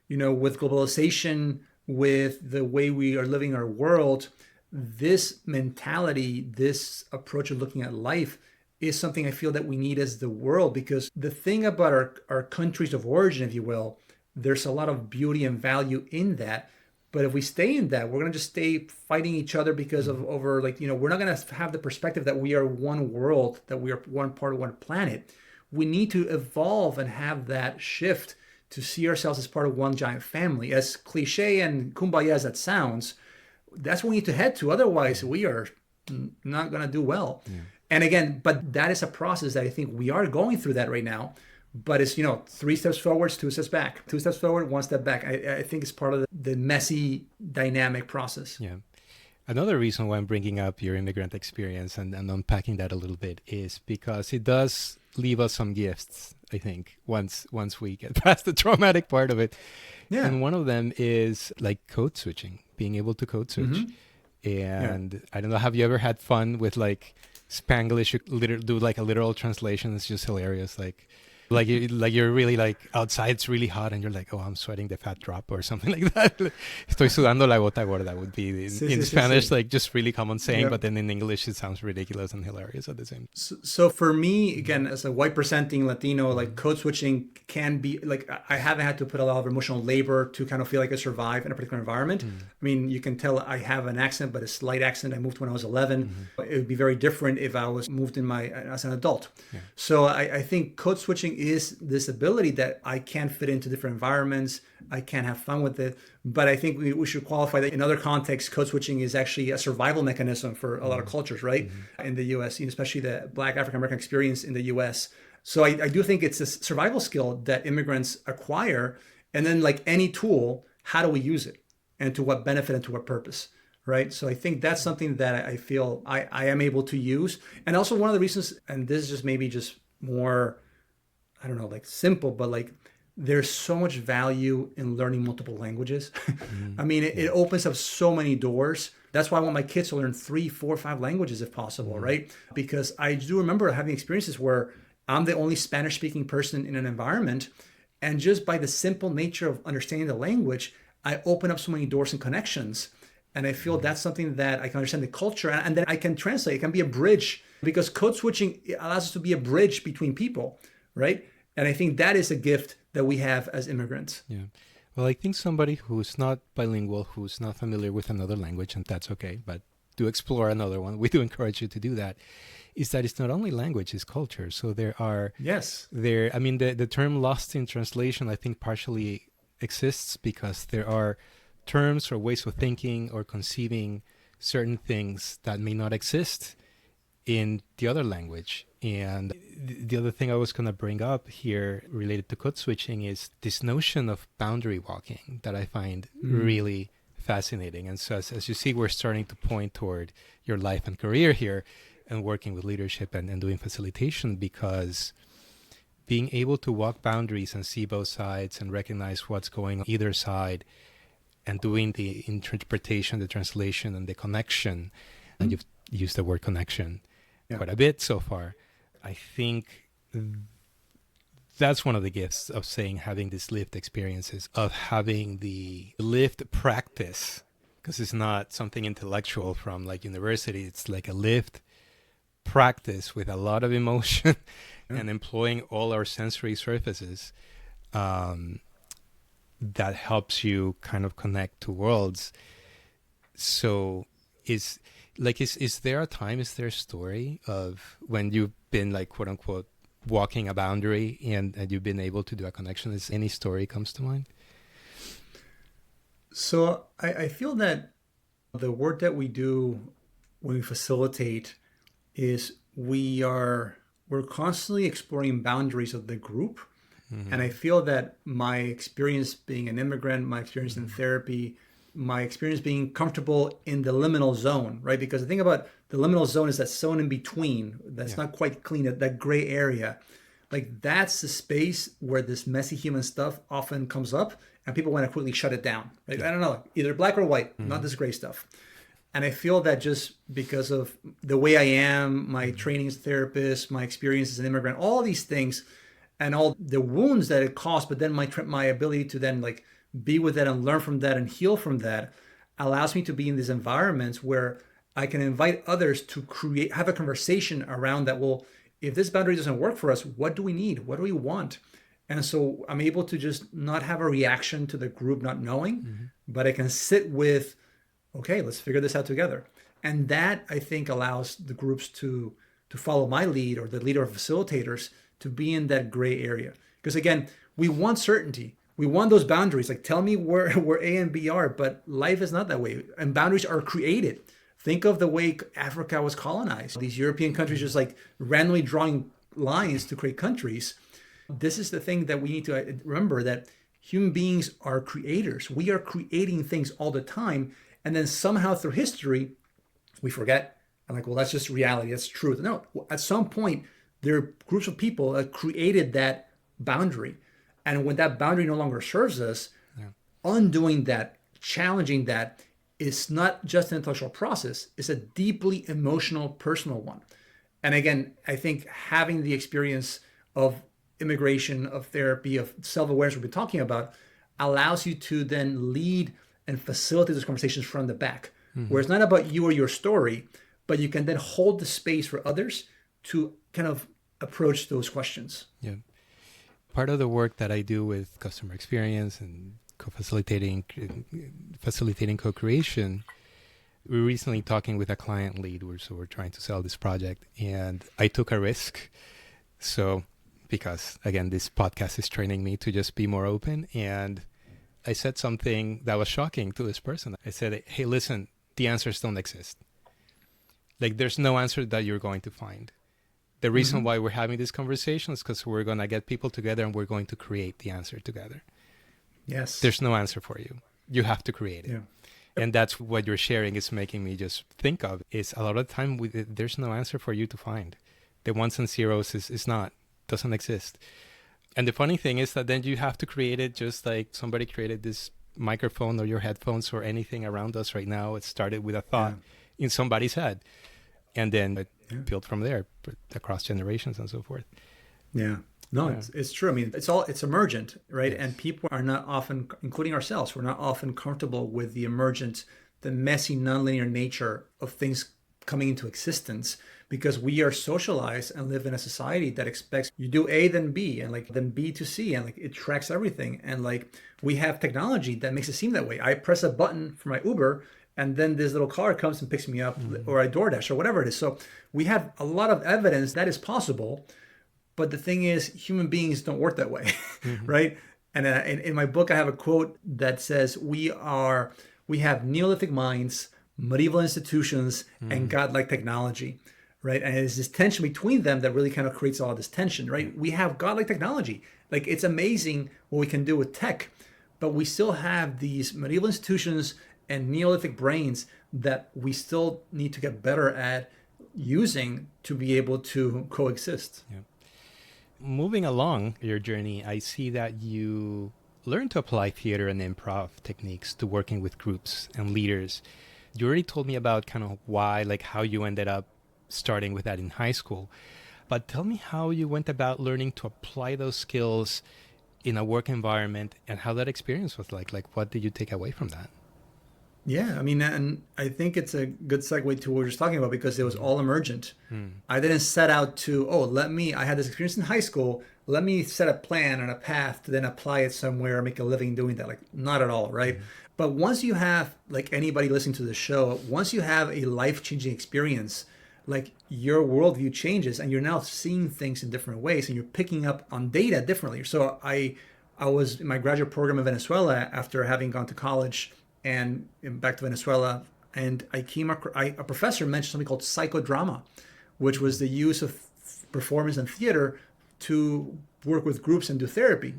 you know, with globalization, with the way we are living our world, this mentality, this approach of looking at life is something I feel that we need as the world, because the thing about our countries of origin, if you will, there's a lot of beauty and value in that. But if we stay in that, we're going to just stay fighting each other because of over, like, you know, we're not going to have the perspective that we are one world, that we are one part of one planet. We need to evolve and have that shift to see ourselves as part of one giant family. As cliche and kumbaya as that sounds, that's what we need to head to. Otherwise, we are not going to do well. And again, but that is a process that I think we are going through that right now. But it's, you know, 3 steps forwards, 2 steps back, 2 steps forward, 1 step back. I think it's part of the messy, dynamic process. Yeah. Another reason why I'm bringing up your immigrant experience and unpacking that a little bit is because it does leave us some gifts, I think, once we get past the traumatic part of it. Yeah. And one of them is like code switching, being able to code switch. And I don't know, have you ever had fun with like Spanglish, do like a literal translation? It's just hilarious. Like you're really like outside, it's really hot, and you're like, oh, I'm sweating the fat drop or something like that. Estoy sudando la gota gorda would be in Spanish, like just really common saying, but then in English it sounds ridiculous and hilarious at the same time. So for me, again, as a white presenting Latino, like code switching can be like, I haven't had to put a lot of emotional labor to kind of feel like I survive in a particular environment. I mean, you can tell I have an accent, but a slight accent. I moved when I was 11. It would be very different if I was moved as an adult. So I think code switching is this ability that I can fit into different environments. I can have fun with it. But I think we should qualify that in other contexts, code switching is actually a survival mechanism for a lot of cultures, right? In the US, especially the Black African American experience in the US. So I do think it's a survival skill that immigrants acquire. And then, like any tool, how do we use it? And to what benefit and to what purpose? Right. So I think that's something that I feel I am able to use. And also one of the reasons, and this is just maybe just more, I don't know, like simple, but like there's so much value in learning multiple languages. I mean, it opens up so many doors. That's why I want my kids to learn 3, 4, 5 languages if possible, right? Because I do remember having experiences where I'm the only Spanish speaking person in an environment. And just by the simple nature of understanding the language, I open up so many doors and connections. And I feel that's something that I can understand the culture, and then I can translate. It can be a bridge, because code switching allows us to be a bridge between people, right? And I think that is a gift that we have as immigrants. Yeah. Well, I think somebody who's not bilingual, who's not familiar with another language, and that's okay, but do explore another one. We do encourage you to do that. Is that it's not only language, it's culture. So there are... Yes. I mean, the term lost in translation, I think partially exists because there are terms or ways of thinking or conceiving certain things that may not exist in the other language. And the other thing I was going to bring up here related to code switching is this notion of boundary walking that I find really fascinating. And so as you see, we're starting to point toward your life and career here and working with leadership and doing facilitation, because being able to walk boundaries and see both sides and recognize what's going on either side and doing the interpretation, the translation, and the connection, and you've used the word connection quite a bit so far. I think that's one of the gifts of saying having these lived experiences, of having the lived practice, because it's not something intellectual from like university. It's like a lived practice with a lot of emotion and employing all our sensory surfaces. That helps you kind of connect to worlds. So Like, is there a time, is there a story of when you've been like, quote unquote, walking a boundary and you've been able to do a connection? Is any story comes to mind? So I feel that the work that we do when we facilitate is we're constantly exploring boundaries of the group. And I feel that my experience being an immigrant, my experience in therapy, my experience being comfortable in the liminal zone, right? Because the thing about the liminal zone is that zone in between that's not quite clean, that gray area. Like that's the space where this messy human stuff often comes up and people want to quickly shut it down. Like, I don't know, either black or white, not this gray stuff. And I feel that just because of the way I am, my training as a therapist, my experience as an immigrant, all these things, and all the wounds that it caused, but then my ability to then like be with that and learn from that and heal from that allows me to be in these environments where I can invite others to have a conversation around that. Well, if this boundary doesn't work for us, what do we need? What do we want? And so I'm able to just not have a reaction to the group not knowing, but I can sit with, okay, let's figure this out together. And that I think allows the groups to follow my lead, or the leader of facilitators, to be in that gray area. Because again, we want certainty. We want those boundaries. Like, tell me where A and B are, but life is not that way. And boundaries are created. Think of the way Africa was colonized. These European countries just like randomly drawing lines to create countries. This is the thing that we need to remember, that human beings are creators. We are creating things all the time. And then somehow through history, we forget. I'm like, well, that's just reality. That's truth. No, at some point, there are groups of people that created that boundary. And when that boundary no longer serves us, undoing that, challenging that, is not just an intellectual process. It's a deeply emotional, personal one. And again, I think having the experience of immigration, of therapy, of self-awareness we've been talking about, allows you to then lead and facilitate those conversations from the back, where it's not about you or your story, but you can then hold the space for others to kind of approach those questions. Yeah. Part of the work that I do with customer experience and facilitating co-creation, we were recently talking with a client lead. So we're trying to sell this project, and I took a risk. So, because again, this podcast is training me to just be more open, and I said something that was shocking to this person. I said, hey, listen, the answers don't exist. Like, there's no answer that you're going to find. The reason why we're having this conversation is because we're going to get people together and we're going to create the answer together. Yes. There's no answer for you. You have to create it. Yeah. And that's what you're sharing is making me just think of, is a lot of the time there's no answer for you to find. The ones and zeros doesn't exist. And the funny thing is that then you have to create it just like somebody created this microphone or your headphones or anything around us right now. It started with a thought in somebody's head. And then it built from there across generations and so forth. Yeah. No, it's true. I mean, it's emergent, right? Yes. And people are not often, including ourselves, we're not often comfortable with the emergent, the messy, nonlinear nature of things coming into existence, because we are socialized and live in a society that expects you do A, then B, and like then B to C, and like it tracks everything. And like we have technology that makes it seem that way. I press a button for my Uber, and then this little car comes and picks me up, or I DoorDash or whatever it is. So we have a lot of evidence that is possible. But the thing is, human beings don't work that way, right? And in my book, I have a quote that says, we have Neolithic minds, medieval institutions, and godlike technology, right? And it's this tension between them that really kind of creates all of this tension, right? We have godlike technology. Like, it's amazing what we can do with tech, but we still have these medieval institutions and Neolithic brains that we still need to get better at using to be able to coexist. Yeah. Moving along your journey, I see that you learned to apply theater and improv techniques to working with groups and leaders. You already told me about kind of why, like how you ended up starting with that in high school. But tell me how you went about learning to apply those skills in a work environment and how that experience was like. Like, what did you take away from that? Yeah, I mean, and I think it's a good segue to what we were just talking about because it was all emergent. Mm. I didn't set out to, oh, I had this experience in high school. Let me set a plan and a path to then apply it somewhere, make a living doing that. Like, not at all, right? Mm. But once you have, like anybody listening to the show, once you have a life-changing experience, like your worldview changes and you're now seeing things in different ways and you're picking up on data differently. So I was in my graduate program in Venezuela after having gone to college and back to Venezuela. And a professor mentioned something called psychodrama, which was the use of performance and theater to work with groups and do therapy.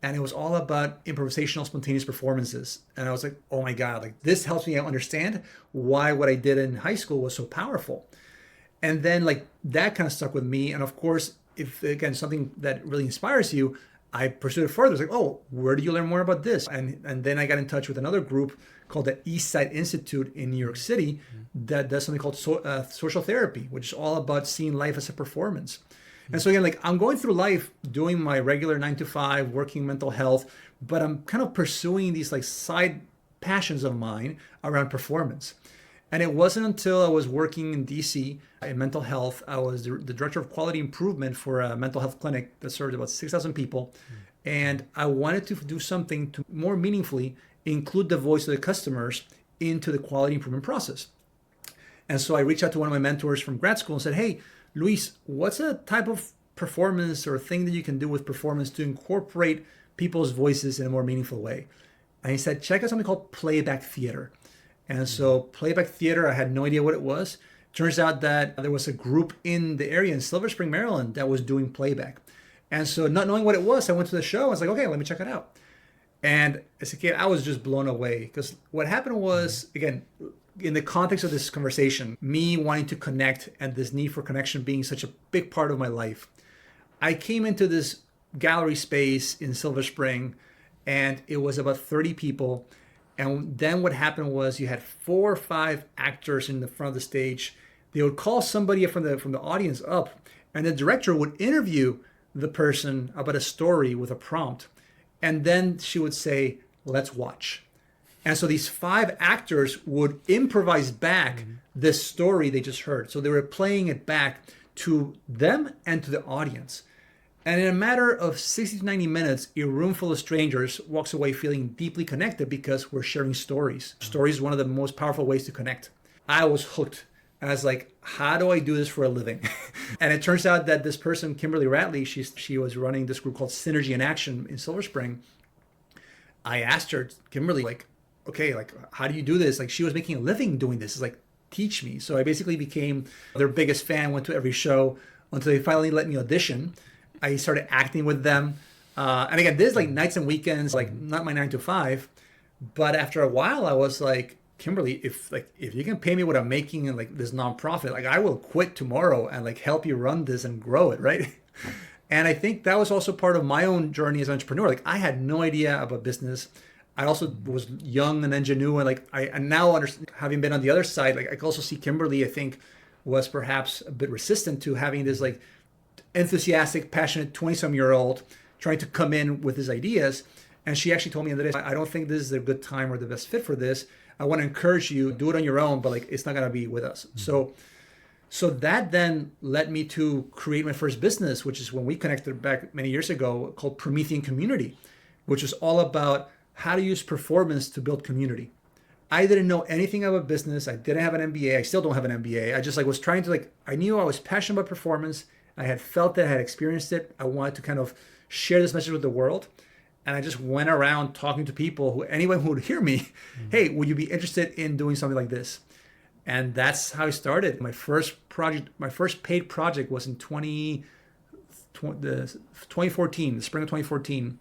And it was all about improvisational, spontaneous performances. And I was like, oh my God, like this helps me understand why what I did in high school was so powerful. And then like that kind of stuck with me. And of course, if again something that really inspires you, I pursued it further. It's like, oh, where do you learn more about this? And then I got in touch with another group called the East Side Institute in New York City that does something called social therapy, which is all about seeing life as a performance. And so again, like I'm going through life doing my regular 9 to 5, working mental health, but I'm kind of pursuing these like side passions of mine around performance. And it wasn't until I was working in DC in mental health, I was the director of quality improvement for a mental health clinic that served about 6,000 people. And I wanted to do something to more meaningfully include the voice of the customers into the quality improvement process. And so I reached out to one of my mentors from grad school and said, hey, Luis, what's a type of performance or thing that you can do with performance to incorporate people's voices in a more meaningful way? And he said, check out something called playback theater. And so playback theater, I had no idea what it was. Turns out that there was a group in the area in Silver Spring, Maryland that was doing playback. And so not knowing what it was, I went to the show. I was like, okay, let me check it out. And as a kid, I was just blown away because what happened was, again, in the context of this conversation, me wanting to connect and this need for connection being such a big part of my life, I came into this gallery space in Silver Spring and it was about 30 people. And then what happened was you had 4 or 5 actors in the front of the stage. They would call somebody from the audience up, and the director would interview the person about a story with a prompt. And then she would say, let's watch. And so these 5 actors would improvise back this story they just heard. So they were playing it back to them and to the audience. And in a matter of 60 to 90 minutes, a room full of strangers walks away feeling deeply connected because we're sharing stories. Stories is one of the most powerful ways to connect. I was hooked. I was like, how do I do this for a living? And it turns out that this person, Kimberly Ratley, she was running this group called Synergy in Action in Silver Spring. I asked her, Kimberly, like, okay, like, how do you do this? Like, she was making a living doing this. It's like, teach me. So I basically became their biggest fan, went to every show until they finally let me audition. I started acting with them. And again, this is like nights and weekends, like not my 9 to 5. But after a while, I was like, Kimberly, if you can pay me what I'm making in like this nonprofit, like I will quit tomorrow and like help you run this and grow it, right? And I think that was also part of my own journey as an entrepreneur. Like I had no idea about business. I also was young and ingenuous, and like I now understand, having been on the other side, like I can also see Kimberly, I think, was perhaps a bit resistant to having this like enthusiastic, passionate 20-some-year-old trying to come in with his ideas. And she actually told me, Andres, I don't think this is a good time or the best fit for this. I want to encourage you, do it on your own, but like it's not going to be with us. So that then led me to create my first business, which is when we connected back many years ago, called Promethean Community, which was all about how to use performance to build community. I didn't know anything about business. I didn't have an MBA. I still don't have an MBA. I just like was trying to I knew I was passionate about performance. I had felt it, I had experienced it. I wanted to kind of share this message with the world. And I just went around talking to people, anyone who would hear me, hey, would you be interested in doing something like this? And that's how I started. My first paid project was in 2014, the spring of 2014,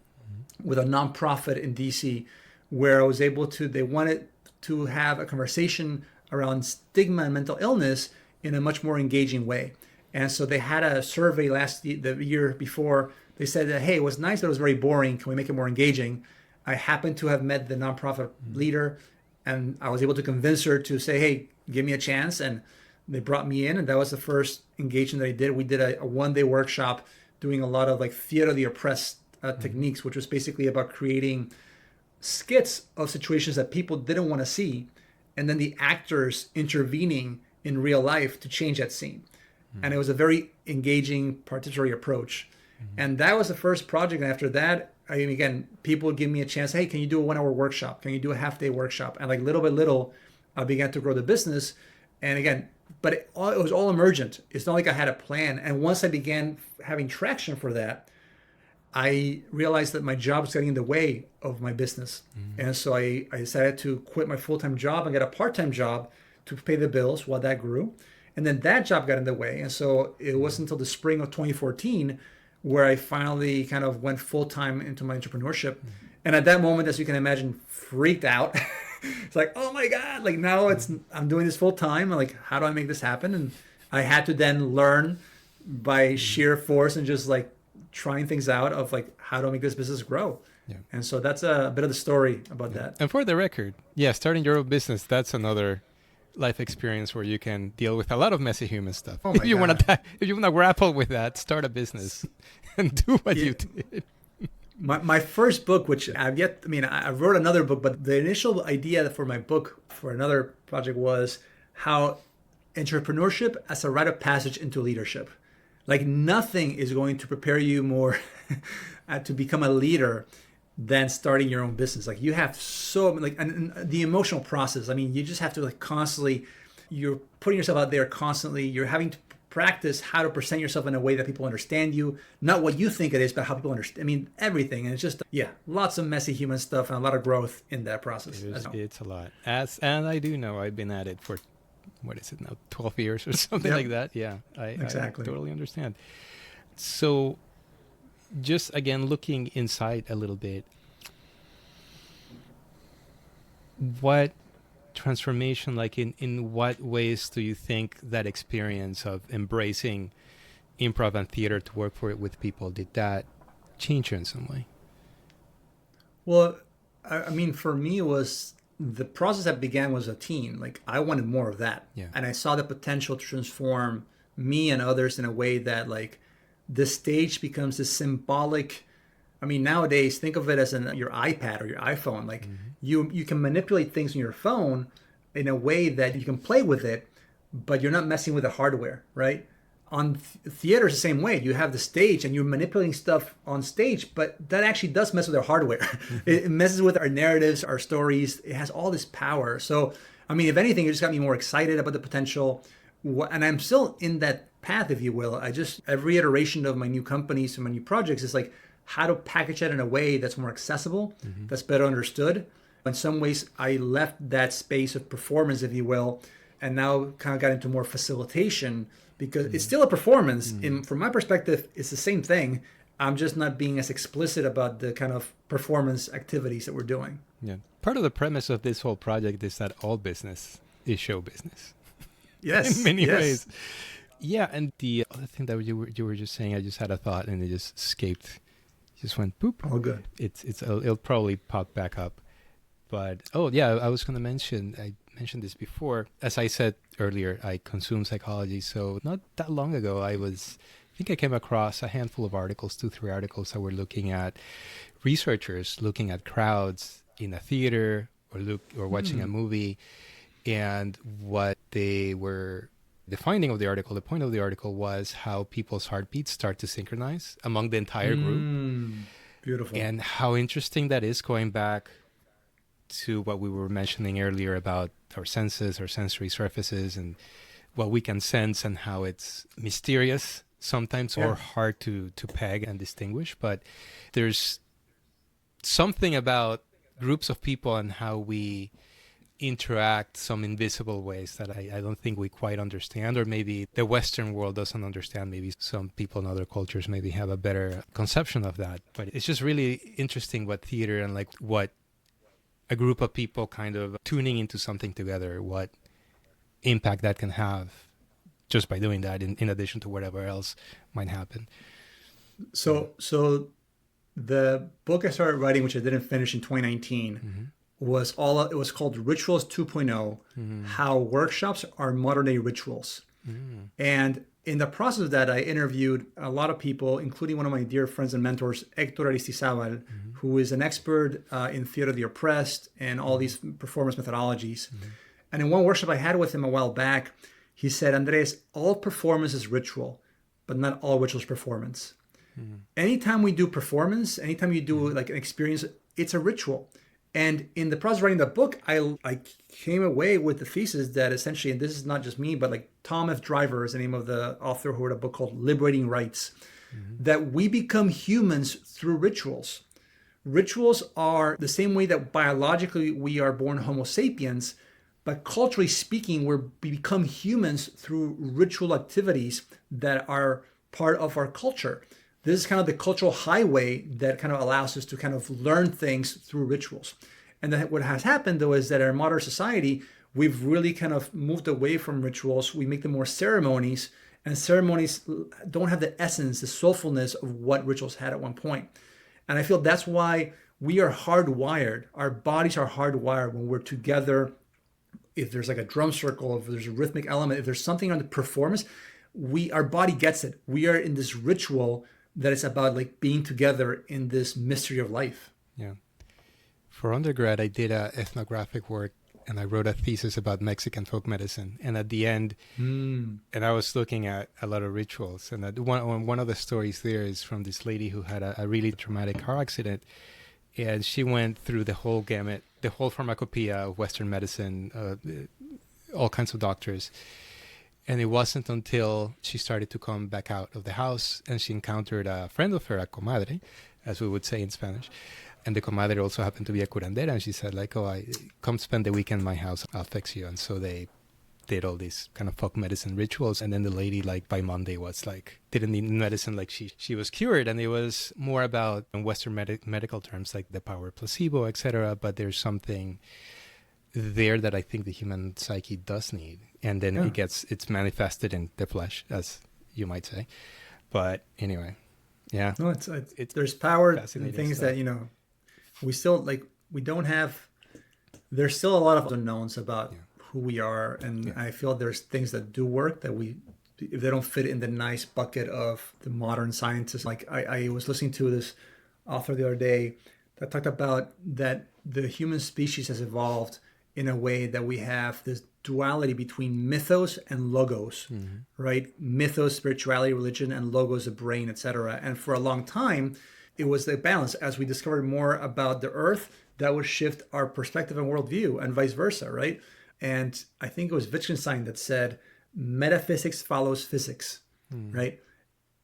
with a nonprofit in DC, where I was able to, they wanted to have a conversation around stigma and mental illness in a much more engaging way. And so they had a survey the year before. They said that, hey, it was nice, but it was very boring. Can we make it more engaging? I happened to have met the nonprofit leader, and I was able to convince her to say, hey, give me a chance. And they brought me in, and that was the first engagement that I did. We did a one-day workshop doing a lot of like theater of the oppressed techniques, which was basically about creating skits of situations that people didn't want to see, and then the actors intervening in real life to change that scene. And it was a very engaging participatory approach. And that was the first project. And after that, I mean, again, people would give me a chance. Hey, can you do a 1 hour workshop? Can you do a half day workshop? And like little by little, I began to grow the business. And again, but it was all emergent. It's not like I had a plan. And once I began having traction for that, I realized that my job was getting in the way of my business. And so I decided to quit my full-time job and get a part-time job to pay the bills while that grew. And then that job got in the way. And so it wasn't until the spring of 2014 where I finally kind of went full-time into my entrepreneurship. And at that moment, as you can imagine, freaked out. It's like, oh my God, like now I'm doing this full-time. Like, how do I make this happen? And I had to then learn by sheer force and just like trying things out of like, how do I make this business grow? Yeah. And so that's a bit of the story about that. And for the record, starting your own business, that's another life experience where you can deal with a lot of messy human stuff. Oh my if you God. want to grapple with that, start a business and do what you did. My first book, which I wrote another book, but the initial idea for my book for another project was how entrepreneurship as a rite of passage into leadership. Like nothing is going to prepare you more to become a leader than starting your own business. Like you have and the emotional process. I mean, you just have to like constantly, you're putting yourself out there constantly. You're having to practice how to present yourself in a way that people understand you, not what you think it is, but how people understand. I mean, everything. And it's just, lots of messy human stuff and a lot of growth in that process. It's a lot. And I do know I've been at it for, 12 years or something like that. Yeah, exactly. I totally understand. So just again, looking inside a little bit, what transformation, like in what ways do you think that experience of embracing improv and theater to work for it with people, did that change you in some way? Well, I mean, for me, it was the process that began was a teen. Like I wanted more of that. Yeah. And I saw the potential to transform me and others in a way that like the stage becomes this symbolic. I mean, nowadays, think of it as your iPad or your iPhone. Like you can manipulate things on your phone in a way that you can play with it, but you're not messing with the hardware, right? On theater is the same way. You have the stage and you're manipulating stuff on stage, but that actually does mess with our hardware. It messes with our narratives, our stories. It has all this power. So, I mean, if anything, it just got me more excited about the potential. And I'm still in that path, if you will. Every iteration of my new companies and my new projects is like how to package that in a way that's more accessible, that's better understood. In some ways, I left that space of performance, if you will, and now kind of got into more facilitation because it's still a performance. From my perspective, it's the same thing. I'm just not being as explicit about the kind of performance activities that we're doing. Yeah. Part of the premise of this whole project is that all business is show business. Yes. In many ways. Yeah. And the other thing that you were just saying, I just had a thought and it just escaped. Just went poop. All good. It'll probably pop back up. But, I was going to mention, I mentioned this before. As I said earlier, I consume psychology. So not that long ago, I think I came across a handful of articles, 2-3 articles that were looking at researchers looking at crowds in a theater or watching a movie. And what they were, the finding of the article, the point of the article was how people's heartbeats start to synchronize among the entire group. Beautiful. And how interesting that is, going back to what we were mentioning earlier about our senses, our sensory surfaces, and what we can sense and how it's mysterious sometimes or hard to peg and distinguish. But there's something about groups of people and how we interact some invisible ways that I don't think we quite understand, or maybe the Western world doesn't understand. Maybe some people in other cultures maybe have a better conception of that. But it's just really interesting what theater and like what a group of people kind of tuning into something together, what impact that can have just by doing that in addition to whatever else might happen. So the book I started writing, which I didn't finish in 2019, it was called Rituals 2.0, How Workshops Are Modern Day Rituals. And in the process of that, I interviewed a lot of people, including one of my dear friends and mentors, Hector Aristizabal, who is an expert in theater of the oppressed and all these performance methodologies. And in one workshop I had with him a while back, he said, Andres, all performance is ritual, but not all ritual is performance. Anytime we do performance, anytime you do like an experience, it's a ritual. And in the process of writing the book, I came away with the thesis that essentially, and this is not just me, but like Tom F. Driver is the name of the author who wrote a book called Liberating Rights, that we become humans through rituals. Rituals are the same way that biologically we are born Homo sapiens, but culturally speaking, we become humans through ritual activities that are part of our culture. This is kind of the cultural highway that kind of allows us to kind of learn things through rituals. And then what has happened, though, is that in our modern society, we've really kind of moved away from rituals. We make them more ceremonies, and ceremonies don't have the essence, the soulfulness of what rituals had at one point. And I feel that's why we are hardwired. Our bodies are hardwired when we're together. If there's like a drum circle, if there's a rhythmic element, if there's something on the performance, our body gets it. We are in this ritual that is about like being together in this mystery of life. Yeah. For undergrad, I did ethnographic work, and I wrote a thesis about Mexican folk medicine. And at the end, and I was looking at a lot of rituals. And one of the stories there is from this lady who had a really traumatic car accident. And she went through the whole gamut, the whole pharmacopoeia of Western medicine, all kinds of doctors. And it wasn't until she started to come back out of the house and she encountered a friend of her, a comadre, as we would say in Spanish. And the comadre also happened to be a curandera. And she said, like, I come spend the weekend in my house. I'll fix you. And so they did all these kind of folk medicine rituals. And then the lady, like, by Monday was like, didn't need medicine. Like she was cured. And it was more about, in Western medical terms, like the power of placebo, etc. But there's something there that I think the human psyche does need. And then it's manifested in the flesh, as you might say. But anyway, yeah. No, it's there's power in things stuff. that, we still there's still a lot of unknowns about who we are. And I feel there's things that do work that if they don't fit in the nice bucket of the modern sciences. Like I was listening to this author the other day that talked about that the human species has evolved in a way that we have this duality between mythos and logos, right? Mythos, spirituality, religion, and logos, the brain, etc. And for a long time, it was the balance. As we discovered more about the earth, that would shift our perspective and worldview, and vice versa, right? And I think it was Wittgenstein that said, metaphysics follows physics, right?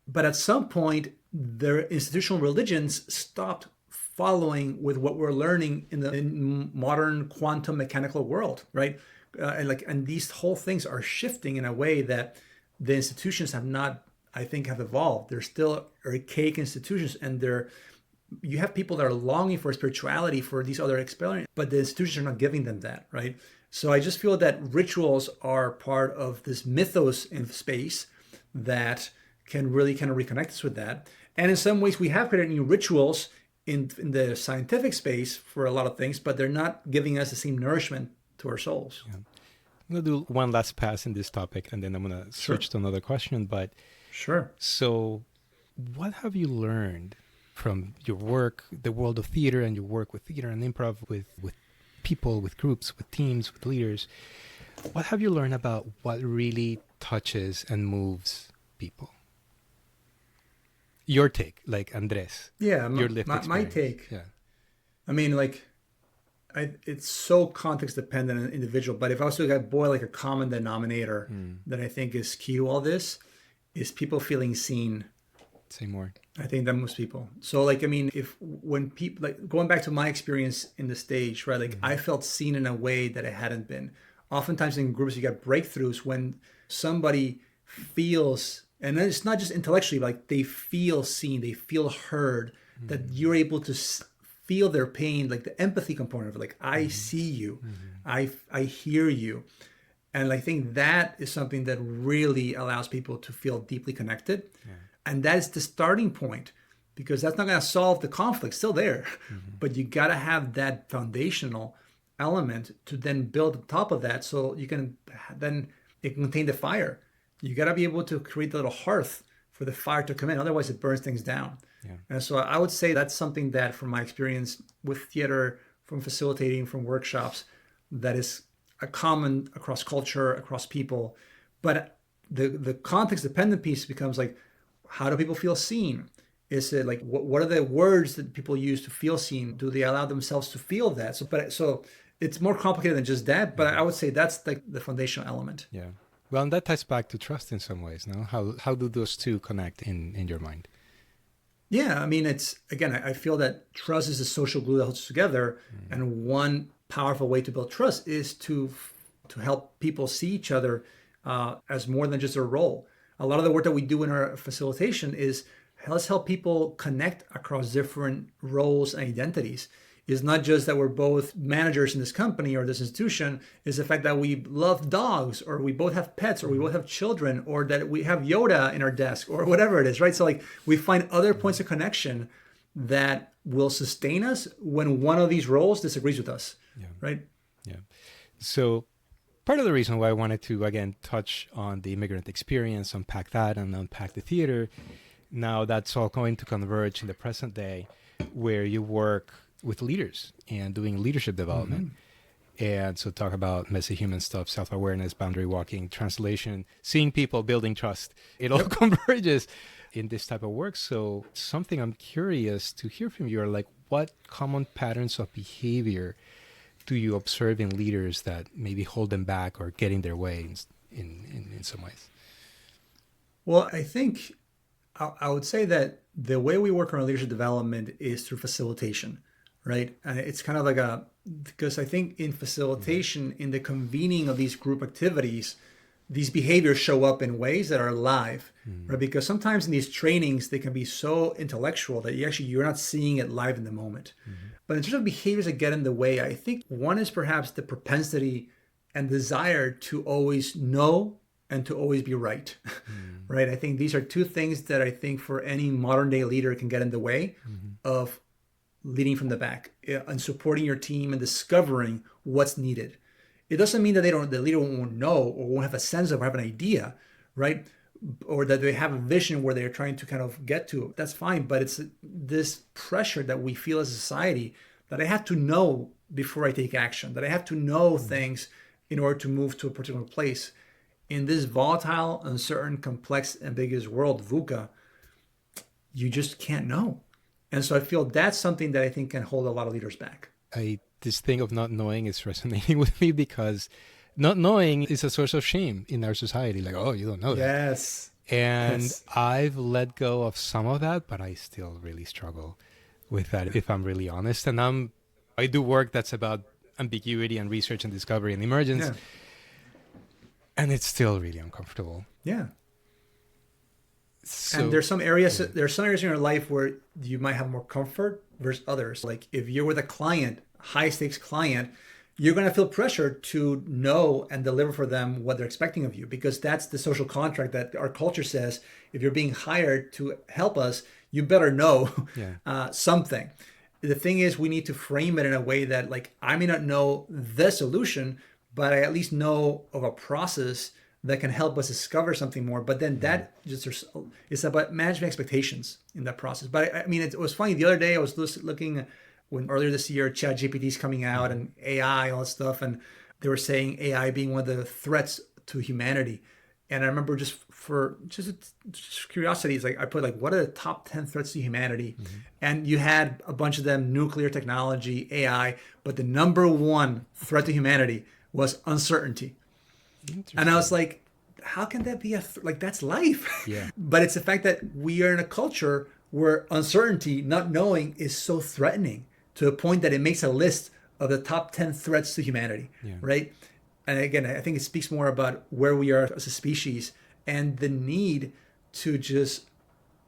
But at some point, their institutional religions stopped following with what we're learning in the modern quantum mechanical world, right? And these whole things are shifting in a way that the institutions have not, I think, have evolved. They're still archaic institutions, and you have people that are longing for spirituality, for these other experiences, but the institutions are not giving them that, right? So I just feel that rituals are part of this mythos in space that can really kind of reconnect us with that. And in some ways, we have created new rituals in the scientific space for a lot of things, but they're not giving us the same nourishment to our souls. Yeah. I'm going to do one last pass in this topic, and then I'm going to switch to another question. But sure. So what have you learned from your work, the world of theater, and your work with theater and improv, with people, with groups, with teams, with leaders? What have you learned about what really touches and moves people? Your take, like Andres. Yeah, your lived my take. Yeah. I mean, like, it's so context dependent on individual. But if I was to boil like a common denominator that I think is key to all this, is people feeling seen. Say more. I think that most people. So like, I mean, when people, like, going back to my experience in the stage, right? Like I felt seen in a way that I hadn't been. Oftentimes in groups, you get breakthroughs when somebody feels, and it's not just intellectually, but like they feel seen, they feel heard, that you're able to feel their pain, like the empathy component of it, like I see you, I hear you. And I think that is something that really allows people to feel deeply connected. Yeah. And that is the starting point, because that's not going to solve the conflict, still there. But you got to have that foundational element to then build on top of that, so you can then, it can contain the fire. You got to be able to create a little hearth for the fire to come in. Otherwise, it burns things down. Yeah. And so I would say that's something that, from my experience with theater, from facilitating, from workshops, that is a common across culture, across people. But the context dependent piece becomes like, how do people feel seen? Is it like, what are the words that people use to feel seen? Do they allow themselves to feel that? So it's more complicated than just that, but I would say that's the foundational element. Yeah. Well, and that ties back to trust in some ways, no? How do those two connect in your mind? Yeah, I mean, it's, again, I feel that trust is the social glue that holds us together. And one powerful way to build trust is to help people see each other as more than just a role. A lot of the work that we do in our facilitation is, let's help people connect across different roles and identities. It's not just that we're both managers in this company or this institution. It's the fact that we love dogs, or we both have pets, or we both have children, or that we have Yoda in our desk, or whatever it is, right? So like, we find other points of connection that will sustain us when one of these roles disagrees with us, right? Yeah. So part of the reason why I wanted to, again, touch on the immigrant experience, unpack that, and unpack the theater, now that's all going to converge in the present day, where you work with leaders and doing leadership development. And so talk about messy human stuff, self-awareness, boundary walking, translation, seeing people, building trust. It all converges in this type of work. So something I'm curious to hear from you are like, what common patterns of behavior do you observe in leaders that maybe hold them back or get in their way in some ways? Well, I think I would say that the way we work on leadership development is through facilitation, right? And it's kind of like because I think in facilitation, in the convening of these group activities, these behaviors show up in ways that are live, right? Because sometimes in these trainings, they can be so intellectual that you're not seeing it live in the moment. But in terms of behaviors that get in the way, I think one is perhaps the propensity and desire to always know and to always be right, right? I think these are two things that I think for any modern day leader can get in the way of leading from the back and supporting your team and discovering what's needed. It doesn't mean that the leader won't know or won't have a sense of or have an idea, right? Or that they have a vision where they're trying to kind of get to. That's fine, but it's this pressure that we feel as a society that I have to know before I take action, that I have to know things in order to move to a particular place. In this volatile, uncertain, complex, ambiguous world, VUCA, you just can't know. And so I feel that's something that I think can hold a lot of leaders back. This thing of not knowing is resonating with me because not knowing is a source of shame in our society. Like, oh, you don't know that. Yes. And Yes. I've let go of some of that, but I still really struggle with that, if I'm really honest. And I do work that's about ambiguity and research and discovery and emergence. Yeah. And it's still really uncomfortable. Yeah. So, And there's some areas in your life where you might have more comfort versus others. Like if you're with a client, high stakes client, you're going to feel pressure to know and deliver for them what they're expecting of you, because that's the social contract that our culture says. If you're being hired to help us, you better know something. The thing is, we need to frame it in a way that, like, I may not know the solution, but I at least know of a process that can help us discover something more. But then that it's about managing expectations in that process. But I mean, it was funny. The other day I was looking when earlier this year, Chat GPT is coming out and AI and all that stuff. And they were saying AI being one of the threats to humanity. And I remember just curiosity, it's like I put like, what are the top 10 threats to humanity? And you had a bunch of them: nuclear technology, AI, but the number one threat to humanity was uncertainty. And I was like, how can that be like, that's life. Yeah. But it's the fact that we are in a culture where uncertainty, not knowing, is so threatening to a point that it makes a list of the top 10 threats to humanity, right? And again, I think it speaks more about where we are as a species and the need to just,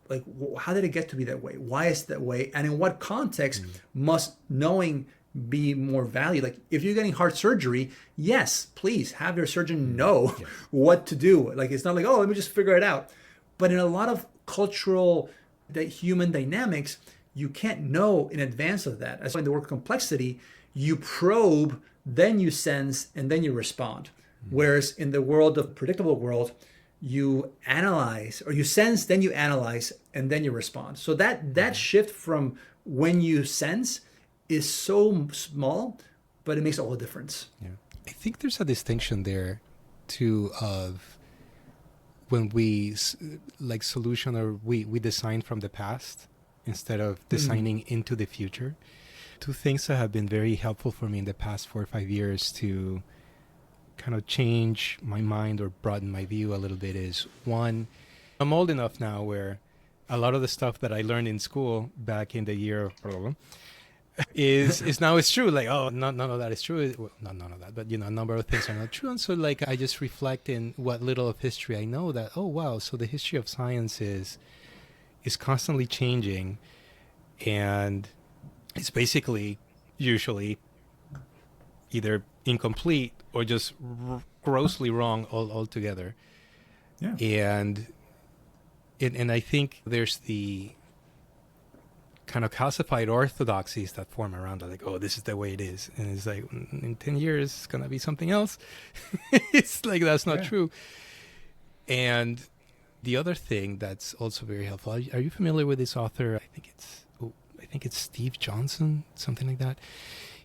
like, how did it get to be that way? Why is it that way? And in what context must knowing be more valued? Like, if you're getting heart surgery, yes, please have your surgeon know what to do. Like, it's not like, oh, let me just figure it out. But in a lot of cultural, human dynamics, you can't know in advance of that. That's why in the work of complexity, you probe, then you sense, and then you respond. Whereas in the world of predictable world, you analyze, or you sense, then you analyze, and then you respond. So that shift from when you sense is so small, but it makes all the difference. Yeah. I think there's a distinction there too of when we like solution or we design from the past instead of designing into the future. Two things that have been very helpful for me in the past 4 or 5 years to kind of change my mind or broaden my view a little bit is, one, I'm old enough now where a lot of the stuff that I learned in school back in the year is now it's true. Like, oh, none of that is true. Well, not none of that, but a number of things are not true. And so like I just reflect in what little of history I know that, oh wow, so the history of science is constantly changing, and it's basically usually either incomplete or just grossly wrong altogether. Yeah. And I think there's the kind of calcified orthodoxies that form around it, like, oh, this is the way it is. And it's like, in 10 years, it's going to be something else. It's like, that's not true. And the other thing that's also very helpful, are you familiar with this author? I think it's Steve Johnson, something like that.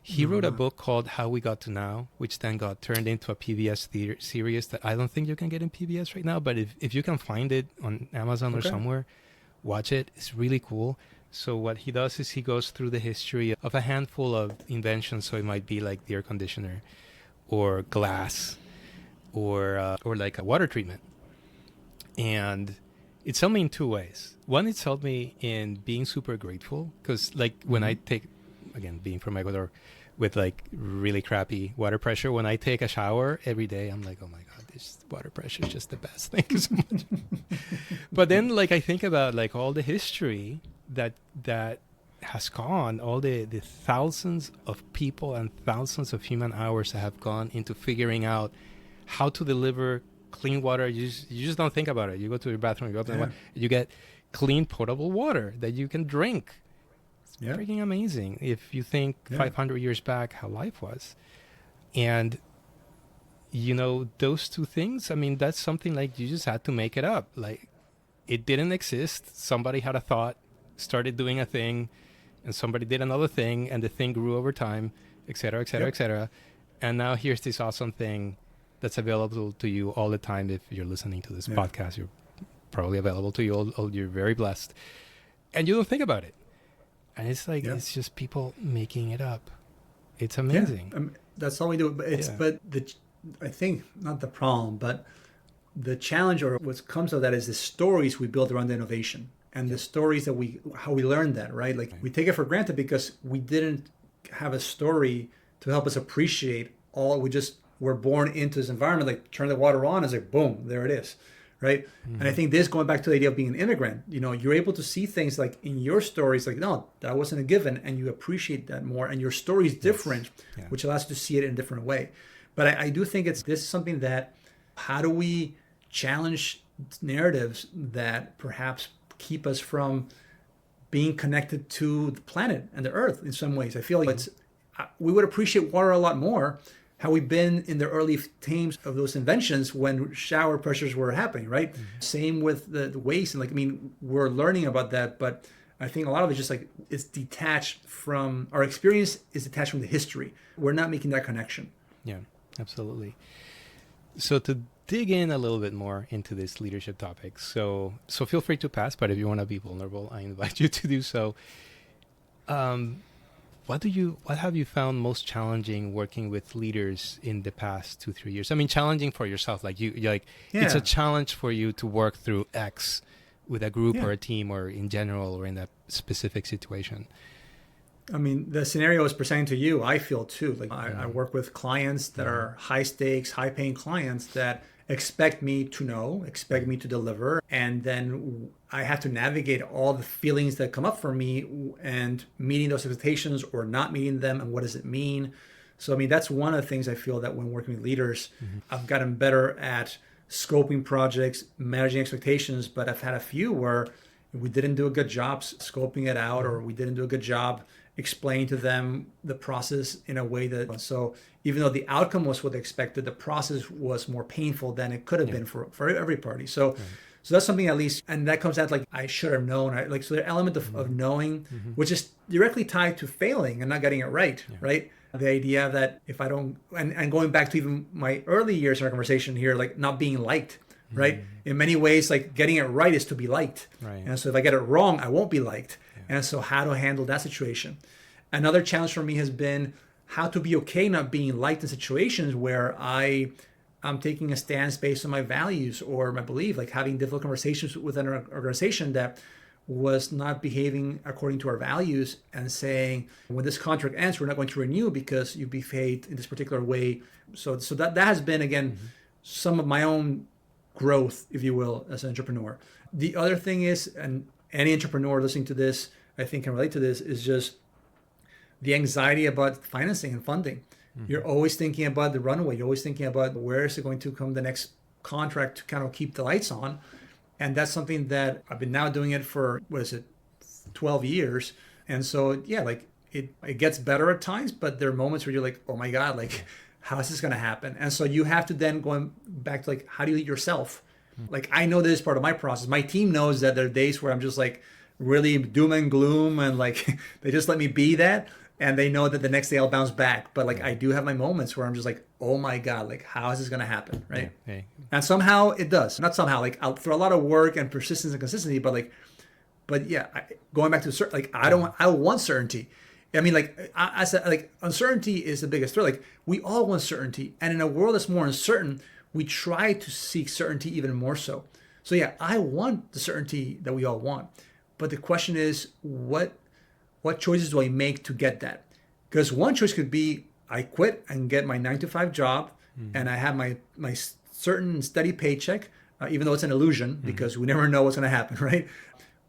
He wrote a book called How We Got to Now, which then got turned into a PBS series that I don't think you can get in PBS right now. But if you can find it on Amazon or somewhere, watch it. It's really cool. So what he does is he goes through the history of a handful of inventions. So it might be like the air conditioner or glass or like a water treatment. And it's helped me in two ways. One, it's helped me in being super grateful because like when I take, again, being from Ecuador with like really crappy water pressure, when I take a shower every day, I'm like, oh my God, this water pressure is just the best. Thank you so much. But then like I think about like all the history that has gone, all the thousands of people and thousands of human hours that have gone into figuring out how to deliver clean water. You just don't think about it. You go to your bathroom, you go up to the water, you get clean potable water that you can drink. It's freaking amazing if you think 500 years back how life was. And those two things, I mean, that's something like you just had to make it up. Like it didn't exist. Somebody had a thought, started doing a thing, and somebody did another thing, and the thing grew over time, et cetera, et cetera, et cetera. And now here's this awesome thing that's available to you all the time. If you're listening to this podcast, you're probably available to you all. You're very blessed. And you don't think about it. And it's like, it's just people making it up. It's amazing. Yeah. That's all we do. But I think not the problem, but the challenge or what comes of that is the stories we build around the innovation and the stories that how we learned that, right? Like we take it for granted because we didn't have a story to help us appreciate we just were born into this environment, like turn the water on, it's like, boom, there it is. Right. And I think this, going back to the idea of being an immigrant, you're able to see things like in your stories, like, no, that wasn't a given. And you appreciate that more. And your story is different, which allows you to see it in a different way. But I do think this is something that, how do we challenge narratives that perhaps keep us from being connected to the planet and the earth in some ways? I feel like we would appreciate water a lot more how we've been in the early times of those inventions when shower pressures were happening, right? Same with the waste. And we're learning about that, but I think a lot of it's just like, it's detached from, our experience is detached from the history. We're not making that connection. Yeah, absolutely. So to dig in a little bit more into this leadership topic, so feel free to pass, but if you want to be vulnerable, I invite you to do so. What have you found most challenging working with leaders in the past 2-3 years? I mean, challenging for yourself, it's a challenge for you to work through X with a group or a team or in general or in that specific situation. I mean, the scenario I was presenting to you, I feel too. Like I work with clients that are high stakes, high paying clients that expect me to know, expect me to deliver. And then I have to navigate all the feelings that come up for me and meeting those expectations or not meeting them. And what does it mean? So, I mean, that's one of the things I feel that when working with leaders, I've gotten better at scoping projects, managing expectations, but I've had a few where we didn't do a good job scoping it out, or we didn't do a good job explaining to them the process in a way that, so even though the outcome was what they expected, the process was more painful than it could have been for every party. So So that's something at least, and that comes out like I should have known. Right? Like so, the element of knowing, which is directly tied to failing and not getting it right, right? The idea that if I don't, and going back to even my early years in our conversation here, like not being liked, right? In many ways, like getting it right is to be liked. Right. And so if I get it wrong, I won't be liked. And so how to handle that situation. Another challenge for me has been how to be okay not being liked in situations where I'm taking a stance based on my values or my belief, like having difficult conversations within an organization that was not behaving according to our values and saying, when this contract ends, we're not going to renew because you behaved in this particular way. So that has been, again, some of my own growth, if you will, as an entrepreneur. The other thing is, and any entrepreneur listening to this, I think can relate to this, is just the anxiety about financing and funding. You're always thinking about the runway. You're always thinking about where is it going to come the next contract to kind of keep the lights on. And that's something that I've been now doing it for, 12 years. And so, yeah, like it gets better at times, but there are moments where you're like, oh my God, like, how is this going to happen? And so you have to then going back to like, how do you lead yourself? Like, I know this is part of my process. My team knows that there are days where I'm just like really doom and gloom and like, they just let me be that. And they know that the next day I'll bounce back. But like I do have my moments where I'm just like, oh my God, like how is this going to happen? Right. Yeah. And somehow it does. Not somehow, like through a lot of work and persistence and consistency, but yeah, going back to like, I want certainty. I mean, like I said, like uncertainty is the biggest threat. Like we all want certainty. And in a world that's more uncertain, we try to seek certainty even more so. So yeah, I want the certainty that we all want. But the question is, what choices do I make to get that? Because one choice could be I quit and get my 9-to-5 job and I have my certain steady paycheck, even though it's an illusion because we never know what's going to happen, right?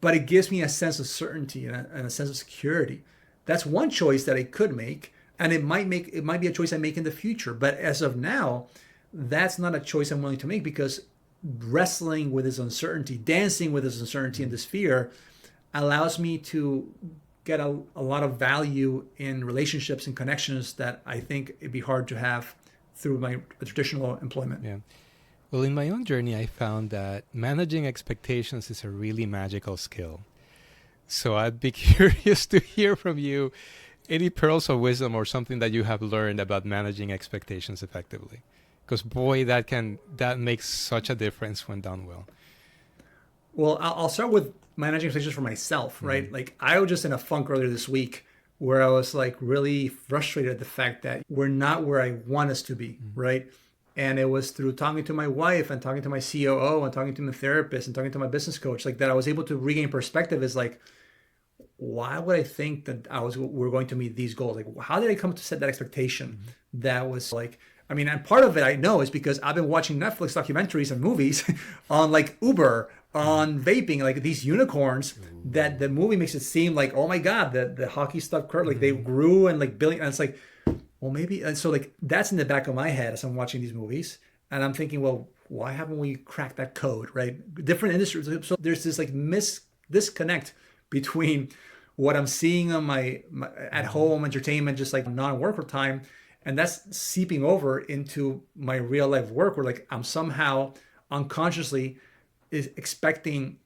But it gives me a sense of certainty and a sense of security. That's one choice that I could make, and it might be a choice I make in the future. But as of now, that's not a choice I'm willing to make because wrestling with this uncertainty, dancing with this uncertainty and this fear allows me to get a lot of value in relationships and connections that I think it'd be hard to have through my traditional employment. Yeah. Well, in my own journey, I found that managing expectations is a really magical skill. So I'd be curious to hear from you any pearls of wisdom or something that you have learned about managing expectations effectively. Because boy, that makes such a difference when done well. Well, I'll start with managing expectations for myself, right? Like I was just in a funk earlier this week where I was like really frustrated at the fact that we're not where I want us to be, right? And it was through talking to my wife and talking to my COO and talking to my therapist and talking to my business coach, like that I was able to regain perspective is like, why would I think that we're going to meet these goals? Like, how did I come to set that expectation that was like, I mean, and part of it I know is because I've been watching Netflix documentaries and movies on like Uber, on vaping, like these unicorns that the movie makes it seem like, oh my God, the hockey stuff, like they grew and like billion. And it's like, well, maybe. And so like that's in the back of my head as I'm watching these movies. And I'm thinking, well, why haven't we cracked that code, right? Different industries. So there's this like disconnect between what I'm seeing on my at home entertainment, just like non-work time. And that's seeping over into my real life work where like I'm somehow unconsciously is expecting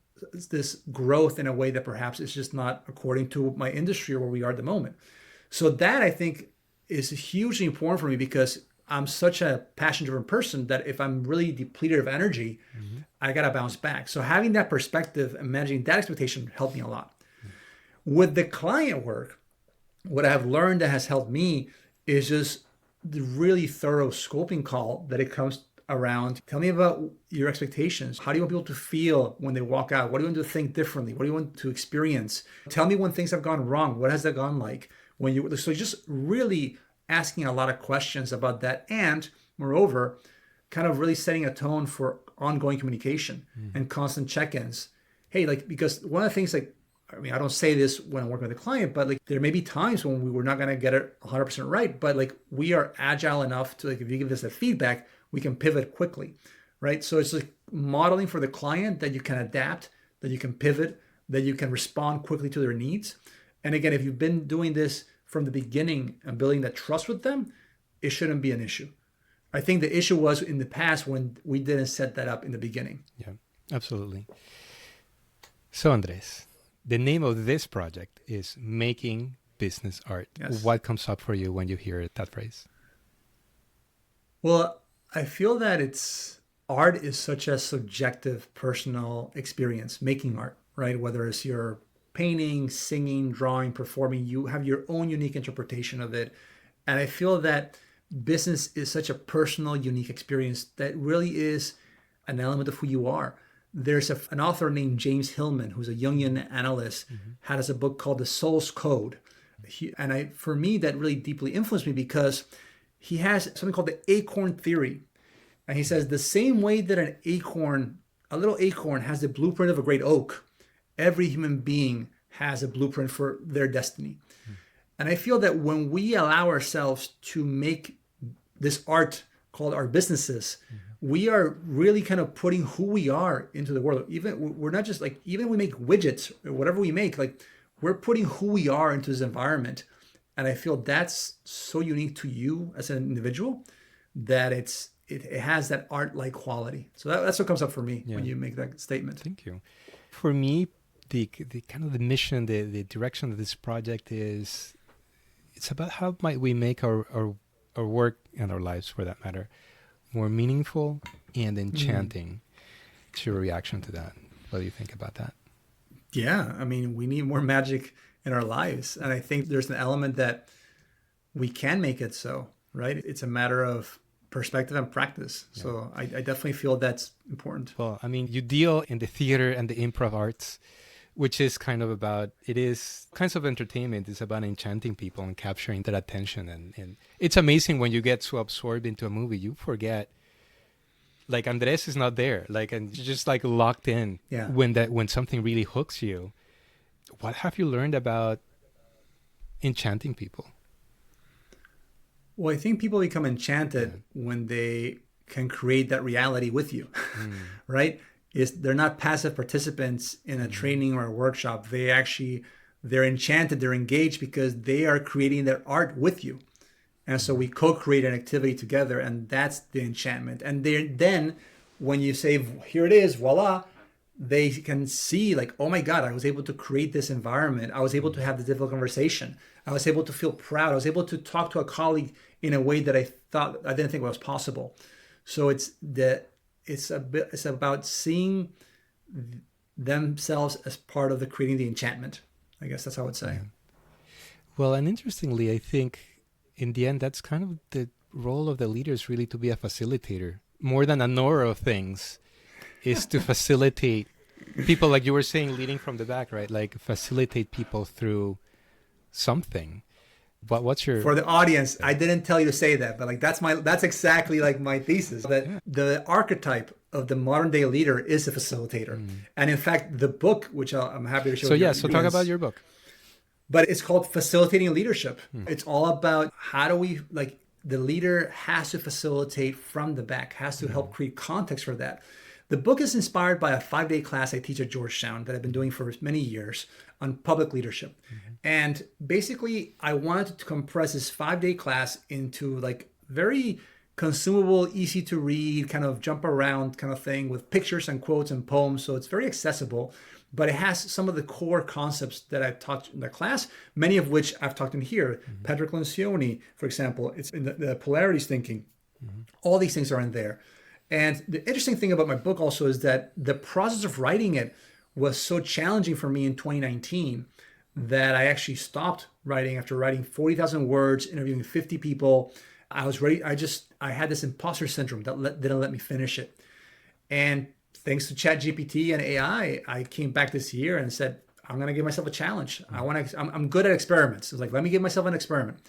this growth in a way that perhaps is just not according to my industry or where we are at the moment. So that I think is hugely important for me because I'm such a passion-driven person that if I'm really depleted of energy, I got to bounce back. So having that perspective and managing that expectation helped me a lot. With the client work, what I have learned that has helped me is just the really thorough scoping call that it comes around. Tell me about your expectations. How do you want people to feel when they walk out? What do you want to think differently? What do you want to experience? Tell me when things have gone wrong. What has that gone like? So just really asking a lot of questions about that. And moreover, kind of really setting a tone for ongoing communication and constant check-ins. Hey, like, because one of the things like, I mean, I don't say this when I'm working with a client, but like there may be times when we were not going to get it 100% right, but like we are agile enough to like, if you give us a feedback, we can pivot quickly, right? So it's like modeling for the client that you can adapt, that you can pivot, that you can respond quickly to their needs. And again, if you've been doing this from the beginning and building that trust with them, it shouldn't be an issue. I think the issue was in the past when we didn't set that up in the beginning. Yeah. Absolutely. So, Andres, the name of this project is Making Business Art. Yes. What comes up for you when you hear that phrase? Well, I feel that it's art is such a subjective, personal experience, making art, right? Whether it's your painting, singing, drawing, performing, you have your own unique interpretation of it. And I feel that business is such a personal, unique experience that really is an element of who you are. There's an author named James Hillman, who's a Jungian analyst, has a book called The Soul's Code. For me, that really deeply influenced me because he has something called the acorn theory. And he says the same way that a little acorn has the blueprint of a great oak, every human being has a blueprint for their destiny. And I feel that when we allow ourselves to make this art called our businesses, we are really kind of putting who we are into the world. Even we're not just like, even we make widgets or whatever we make, like we're putting who we are into this environment. And I feel that's so unique to you as an individual that it has that art-like quality. So that's what comes up for me when you make that statement. Thank you. For me, the kind of the mission, the direction of this project is, it's about how might we make our work and our lives, for that matter, more meaningful and enchanting. What's your reaction to that? What do you think about that? Yeah, I mean, we need more magic in our lives. And I think there's an element that we can make it so, right? It's a matter of perspective and practice. Yeah. So I definitely feel that's important. Well, I mean, you deal in the theater and the improv arts, which is kind of about, it is kinds of entertainment. It's about enchanting people and capturing their attention. And it's amazing when you get so absorbed into a movie, you forget, like Andres is not there, like, and you're just like locked in. Yeah. When something really hooks you. What have you learned about enchanting people? Well, I think people become enchanted when they can create that reality with you, right? They're not passive participants in a training or a workshop. They're enchanted, they're engaged because they are creating their art with you. And so we co-create an activity together, and that's the enchantment. And then when you say, here it is, voila, they can see like, oh my God, I was able to create this environment. I was able to have this difficult conversation. I was able to feel proud. I was able to talk to a colleague in a way that I didn't think was possible. So it's about seeing themselves as part of creating the enchantment. I guess that's how I would say. Well, and interestingly, I think in the end, that's kind of the role of the leader, is really to be a facilitator more than a knower of things. Is to facilitate people, like you were saying, leading from the back, right? Like facilitate people through something. But what's your... For the audience, I didn't tell you to say that, but like that's exactly like my thesis, that the archetype of the modern day leader is a facilitator. And in fact, the book, which I'm happy to show you. So talk about your book. But it's called Facilitating Leadership. It's all about how do we, like, the leader has to facilitate from the back, has to help create context for that. The book is inspired by a 5-day class I teach at Georgetown that I've been doing for many years on public leadership. And basically, I wanted to compress this 5-day class into like very consumable, easy to read, kind of jump around kind of thing with pictures and quotes and poems. So it's very accessible, but it has some of the core concepts that I've taught in the class, many of which I've talked in here. Patrick Lencioni, for example, it's in the polarities thinking. All these things are in there. And the interesting thing about my book also is that the process of writing it was so challenging for me in 2019 that I actually stopped writing after writing 40,000 words, interviewing 50 people. I was ready. I had this imposter syndrome that didn't let me finish it. And thanks to Chat GPT and AI, I came back this year and said, I'm going to give myself a challenge. I'm good at experiments. It's like, let me give myself an experiment.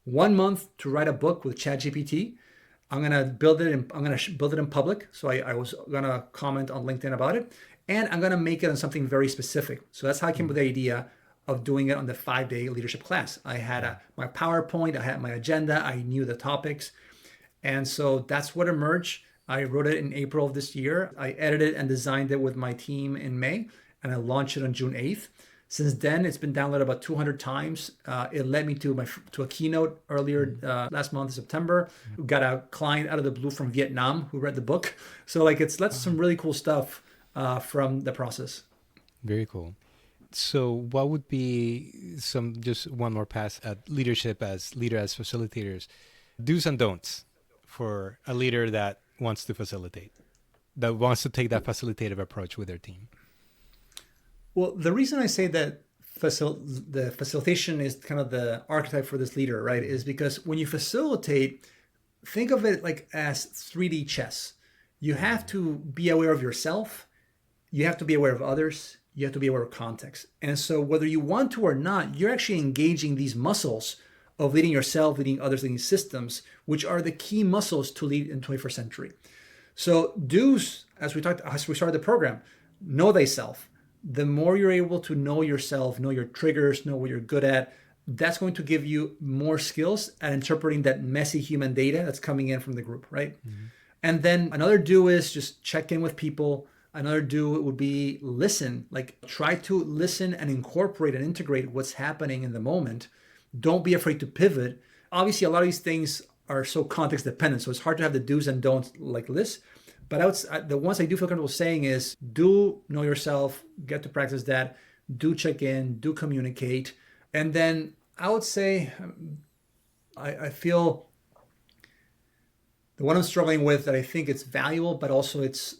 1 month to write a book with Chat GPT. I'm going to build it in public. So I was going to comment on LinkedIn about it. And I'm going to make it on something very specific. So that's how I came up with the idea of doing it on the 5-day leadership class. I had my PowerPoint, I had my agenda, I knew the topics. And so that's what emerged. I wrote it in April of this year. I edited and designed it with my team in May, and I launched it on June 8th. Since then, it's been downloaded about 200 times. It led me to a keynote earlier last month in September. We got a client out of the blue from Vietnam who read the book. So like that's some really cool stuff from the process. Very cool. So what would be just one more pass at leadership as facilitators, do's and don'ts for a leader that wants to facilitate, that wants to take that facilitative approach with their team? Well, the reason I say that the facilitation is kind of the archetype for this leader, right, is because when you facilitate, think of it like as 3D chess. You have to be aware of yourself, you have to be aware of others, you have to be aware of context. And so whether you want to or not, you're actually engaging these muscles of leading yourself, leading others, leading systems, which are the key muscles to lead in the 21st century. So do's, as we started the program, know thyself. The more you're able to know yourself, know your triggers, know what you're good at, that's going to give you more skills at interpreting that messy human data that's coming in from the group, right? Mm-hmm. And then another do is just check in with people. Another do would be listen, like try to listen and incorporate and integrate what's happening in the moment. Don't be afraid to pivot. Obviously, a lot of these things are so context dependent, so it's hard to have the do's and don'ts like this. But the ones I do feel comfortable saying is do know yourself, get to practice that, do check in, do communicate. And then I would say, I feel the one I'm struggling with that I think it's valuable, but also it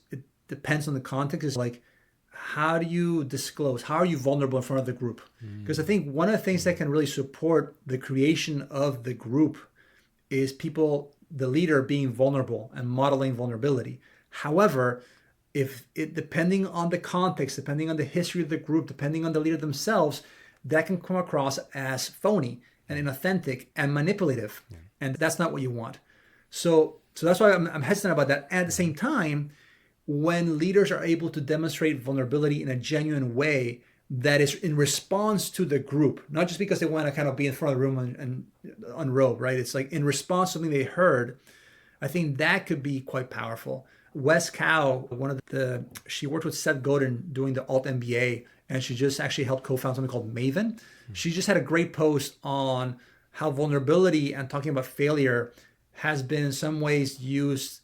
depends on the context, is like, how do you disclose? How are you vulnerable in front of the group? Because I think one of the things that can really support the creation of the group is the leader being vulnerable and modeling vulnerability. However, depending on the context, depending on the history of the group, depending on the leader themselves, that can come across as phony and inauthentic and manipulative. Yeah. And that's not what you want. So that's why I'm hesitant about that. At the same time, when leaders are able to demonstrate vulnerability in a genuine way that is in response to the group, not just because they want to kind of be in front of the room and unrobe, right? It's like in response to something they heard. I think that could be quite powerful. Wes Cow, she worked with Seth Godin doing the Alt MBA, and she just actually helped co-found something called Maven. She just had a great post on how vulnerability and talking about failure has been in some ways used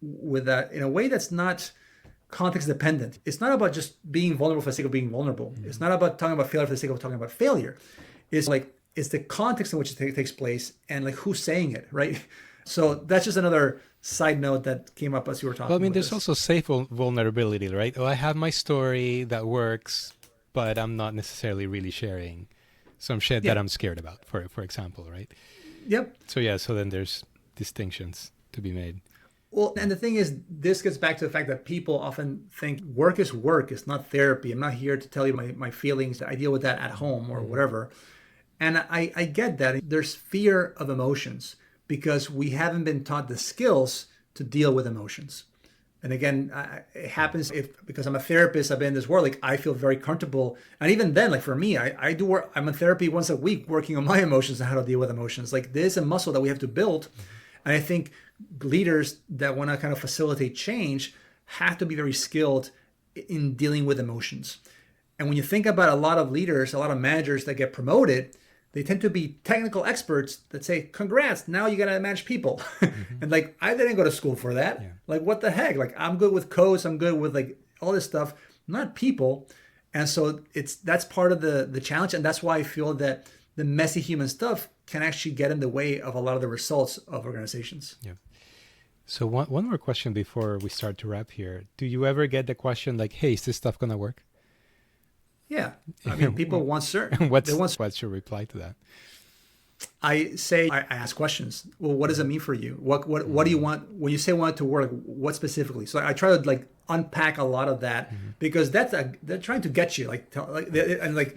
in a way that's not context dependent. It's not about just being vulnerable for the sake of being vulnerable. Mm-hmm. It's not about talking about failure for the sake of talking about failure. It's the context in which it takes place and like who's saying it, right? So that's just another side note that came up as you were talking. Well, I mean, there's also safe vulnerability, right? Oh, I have my story that works, but I'm not necessarily really sharing some shit that I'm scared about, for example, right? Yep. So then there's distinctions to be made. Well, and the thing is, this gets back to the fact that people often think work is work. It's not therapy. I'm not here to tell you my feelings. I deal with that at home or whatever. And I get that. There's fear of emotions because we haven't been taught the skills to deal with emotions. And again, it happens because I'm a therapist, I've been in this world, like I feel very comfortable. And even then, like for me, I do work, I'm in therapy once a week working on my emotions and how to deal with emotions. Like there's a muscle that we have to build. And I think leaders that want to kind of facilitate change have to be very skilled in dealing with emotions. And when you think about a lot of leaders, a lot of managers that get promoted, they tend to be technical experts that say, congrats, now you got to manage people. Mm-hmm. And like, I didn't go to school for that. Yeah. Like, what the heck? Like, I'm good with codes. I'm good with like all this stuff, not people. And so that's part of the challenge. And that's why I feel that the messy human stuff can actually get in the way of a lot of the results of organizations. Yeah. So one more question before we start to wrap here. Do you ever get the question like, hey, is this stuff going to work? Yeah. I mean, people want certain. What's your reply to that? I ask questions. Well, what does it mean for you? What do you want? When you say want it to work, what specifically? So I try to like unpack a lot of that because they're trying to get you and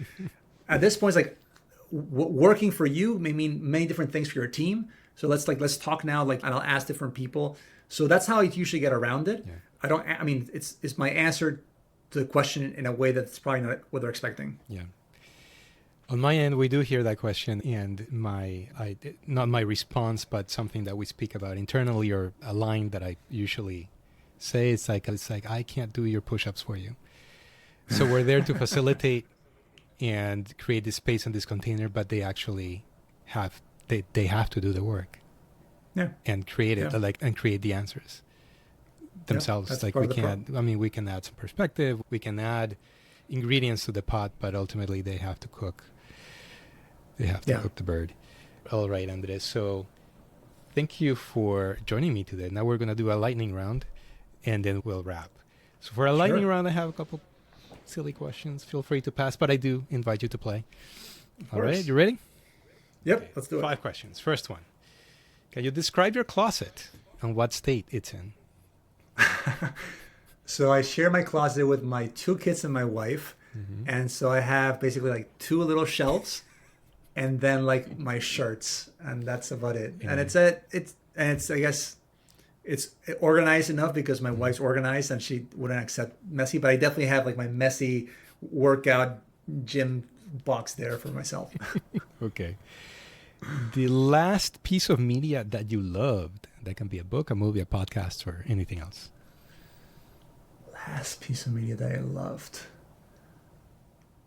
at this point, it's like working for you may mean many different things for your team. So let's talk now, and I'll ask different people. So that's how I usually get around it. Yeah. It's my answer to the question in a way that's probably not what they're expecting. Yeah. On my end, we do hear that question, and not my response, but something that we speak about internally, or a line that I usually say. It's like I can't do your push-ups for you. So we're there to facilitate and create this space and this container, but they actually have to do the work. Yeah. And create it, and create the answers. themselves. That's Like part we of the can, I mean, we can add some perspective, we can add ingredients to the pot, but ultimately they have to cook. They have to cook the bird. All right, Andres. So thank you for joining me today. Now we're going to do a lightning round, and then we'll wrap. So for a lightning round, I have a couple silly questions. Feel free to pass, but I do invite you to play. All right, you ready? Yep, Okay. let's do it. 5 questions. First one. Can you describe your closet and what state it's in? So I share my closet with my 2 kids and my wife. And so I have basically like 2 little shelves and then like my shirts, and that's about it. And it's I guess it's organized enough because my wife's organized and she wouldn't accept messy, but I definitely have like my messy workout gym box there for myself. Okay. The last piece of media that you loved, that can be a book, a movie, a podcast, or anything else. Last piece of media that I loved.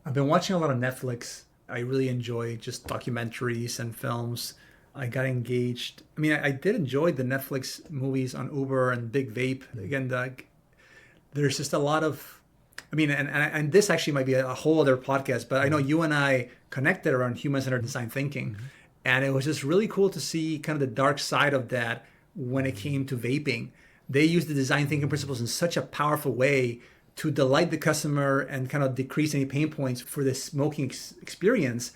I've been watching a lot of Netflix. I really enjoy just documentaries and films. I got engaged. I mean, I did enjoy the Netflix movies on Uber and Big Vape. Again, there's just a lot of, I mean, and this actually might be a whole other podcast, but I know you and I connected around human-centered design thinking. And it was just really cool to see kind of the dark side of that when it came to vaping. They used the design thinking principles in such a powerful way to delight the customer and kind of decrease any pain points for the smoking experience.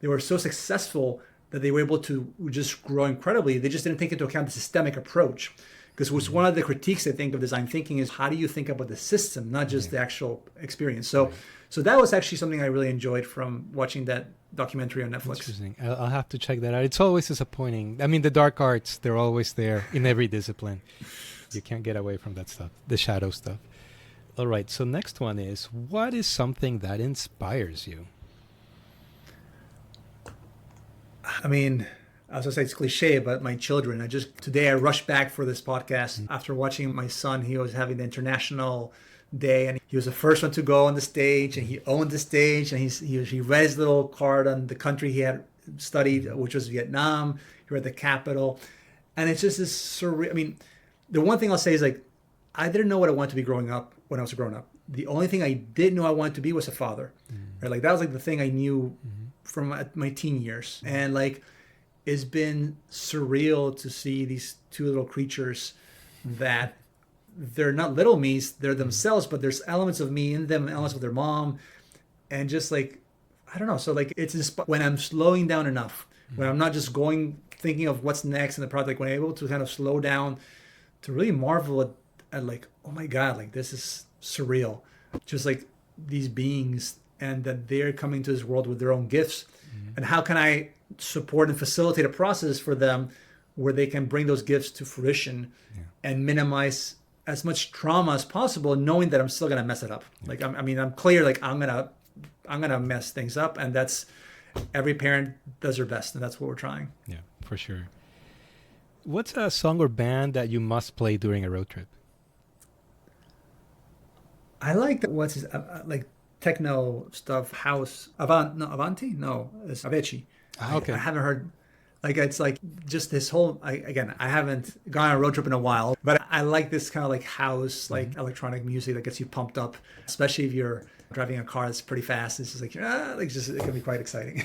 They were so successful that they were able to just grow incredibly. They just didn't take into account the systemic approach. Because was one of the critiques, I think, of design thinking is how do you think about the system, not just the actual experience. So that was actually something I really enjoyed from watching that documentary on Netflix. Interesting. I'll have to check that out. It's always disappointing. I mean, the dark arts, they're always there in every discipline. You can't get away from that stuff, the shadow stuff. All right. So next one is, what is something that inspires you? I mean, I was going to say it's cliche, but my children. Today I rushed back for this podcast after watching my son. He was having the international day and he was the first one to go on the stage and he owned the stage and he read his little card on the country he had studied, which was Vietnam. He read the capital. And it's just this surreal. I mean, the one thing I'll say is like, I didn't know what I wanted to be growing up when I was growing up. The only thing I did know I wanted to be was a father. Right? Like that was like the thing I knew from my teen years. And like, it's been surreal to see these 2 little creatures that they're not little me's, they're themselves, but there's elements of me in them, elements of their mom. And just like, I don't know. So like, when I'm slowing down enough, when I'm not just thinking of what's next in the project, when I'm able to kind of slow down to really marvel at like, oh my God, like this is surreal. Just like these beings and that they're coming to this world with their own gifts. And how can I support and facilitate a process for them where they can bring those gifts to fruition and minimize as much trauma as possible, knowing that I'm still going to mess it up. Like, I'm clear, like I'm going to mess things up. And that's, every parent does their best. And that's what we're trying. Yeah, for sure. What's a song or band that you must play during a road trip? I like like techno stuff, house. Avanti? No, it's Avicii. Okay. I haven't heard, like, it's like just this whole, I haven't gone on a road trip in a while, but I like this kind of like house, like electronic music that gets you pumped up, especially if you're driving a car that's pretty fast. It's just like, it can be quite exciting.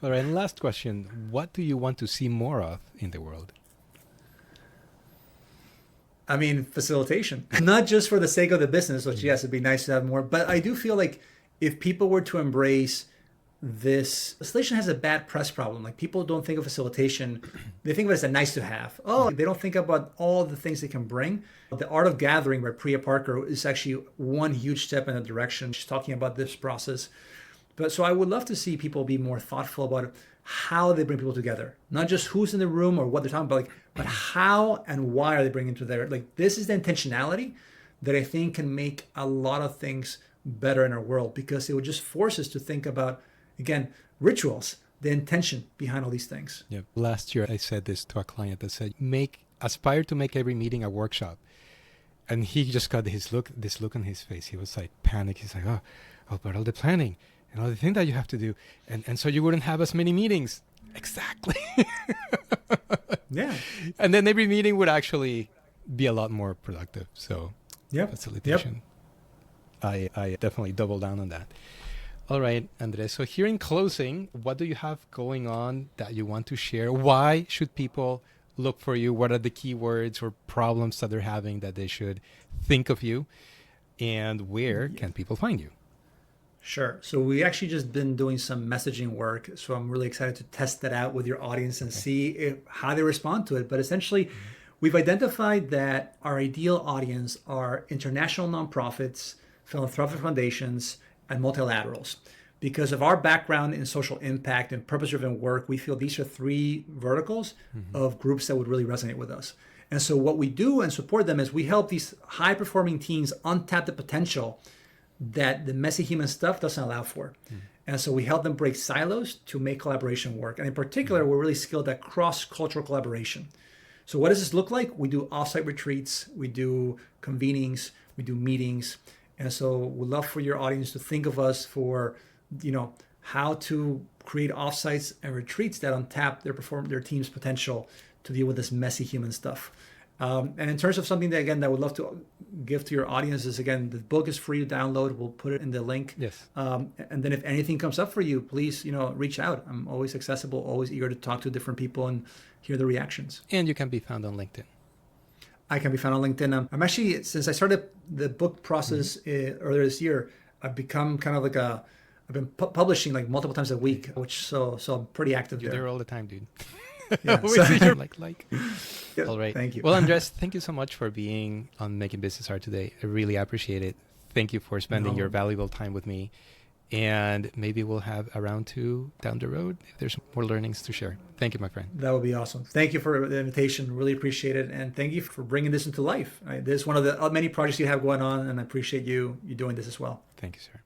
All right. And last question. What do you want to see more of in the world? I mean, facilitation, not just for the sake of the business, which yes, it'd be nice to have more, but I do feel like if people were to embrace this, facilitation has a bad press problem. Like people don't think of facilitation. They think of it as a nice to have. Oh, they don't think about all the things they can bring. The Art of Gathering by Priya Parker is actually one huge step in that direction. She's talking about this process. But so I would love to see people be more thoughtful about how they bring people together, not just who's in the room or what they're talking about, but how and why are they bringing it together. Like this is the intentionality that I think can make a lot of things better in our world, because it would just force us to think about, again, rituals, the intention behind all these things. Yeah. Last year, I said this to a client that said, aspire to make every meeting a workshop. And he just got this look on his face. He was like panicked. He's like, oh, but all the planning and all the things that you have to do. And so you wouldn't have as many meetings. Exactly. Yeah. And then every meeting would actually be a lot more productive. So Yep. facilitation, I definitely double down on that. All right, Andres. So here in closing, what do you have going on that you want to share? Why should people look for you? What are the keywords or problems that they're having that they should think of you? And where can people find you? Sure. So we actually just been doing some messaging work. So I'm really excited to test that out with your audience and see how they respond to it. But essentially, we've identified that our ideal audience are international nonprofits, philanthropic foundations, and multilaterals. Because of our background in social impact and purpose-driven work, we feel these are three verticals of groups that would really resonate with us. And so what we do and support them is we help these high-performing teams untap the potential that the messy human stuff doesn't allow for. And so we help them break silos to make collaboration work. And in particular, we're really skilled at cross-cultural collaboration. So what does this look like? We do offsite retreats, we do convenings, we do meetings. And so we'd love for your audience to think of us for, how to create offsites and retreats that untap their team's potential to deal with this messy human stuff. And in terms of something that, again, that I would love to give to your audience is, again, the book is free to download. We'll put it in the link. Yes. And then if anything comes up for you, please, reach out. I'm always accessible, always eager to talk to different people and hear the reactions. And you can be found on LinkedIn. I can be found on LinkedIn. I'm actually, since I started the book process earlier this year, I've become kind of like I've been publishing like multiple times a week, so I'm pretty active You're there. there all the time, dude. Yeah, Yeah, all right. Thank you. Well, Andres, thank you so much for being on Making Business Art today. I really appreciate it. Thank you for spending your valuable time with me. And maybe we'll have a round two down the road if there's more learnings to share. Thank you, my friend. That would be awesome. Thank you for the invitation. Really appreciate it. And thank you for bringing this into life. This is one of the many projects you have going on, and I appreciate you doing this as well. Thank you, sir.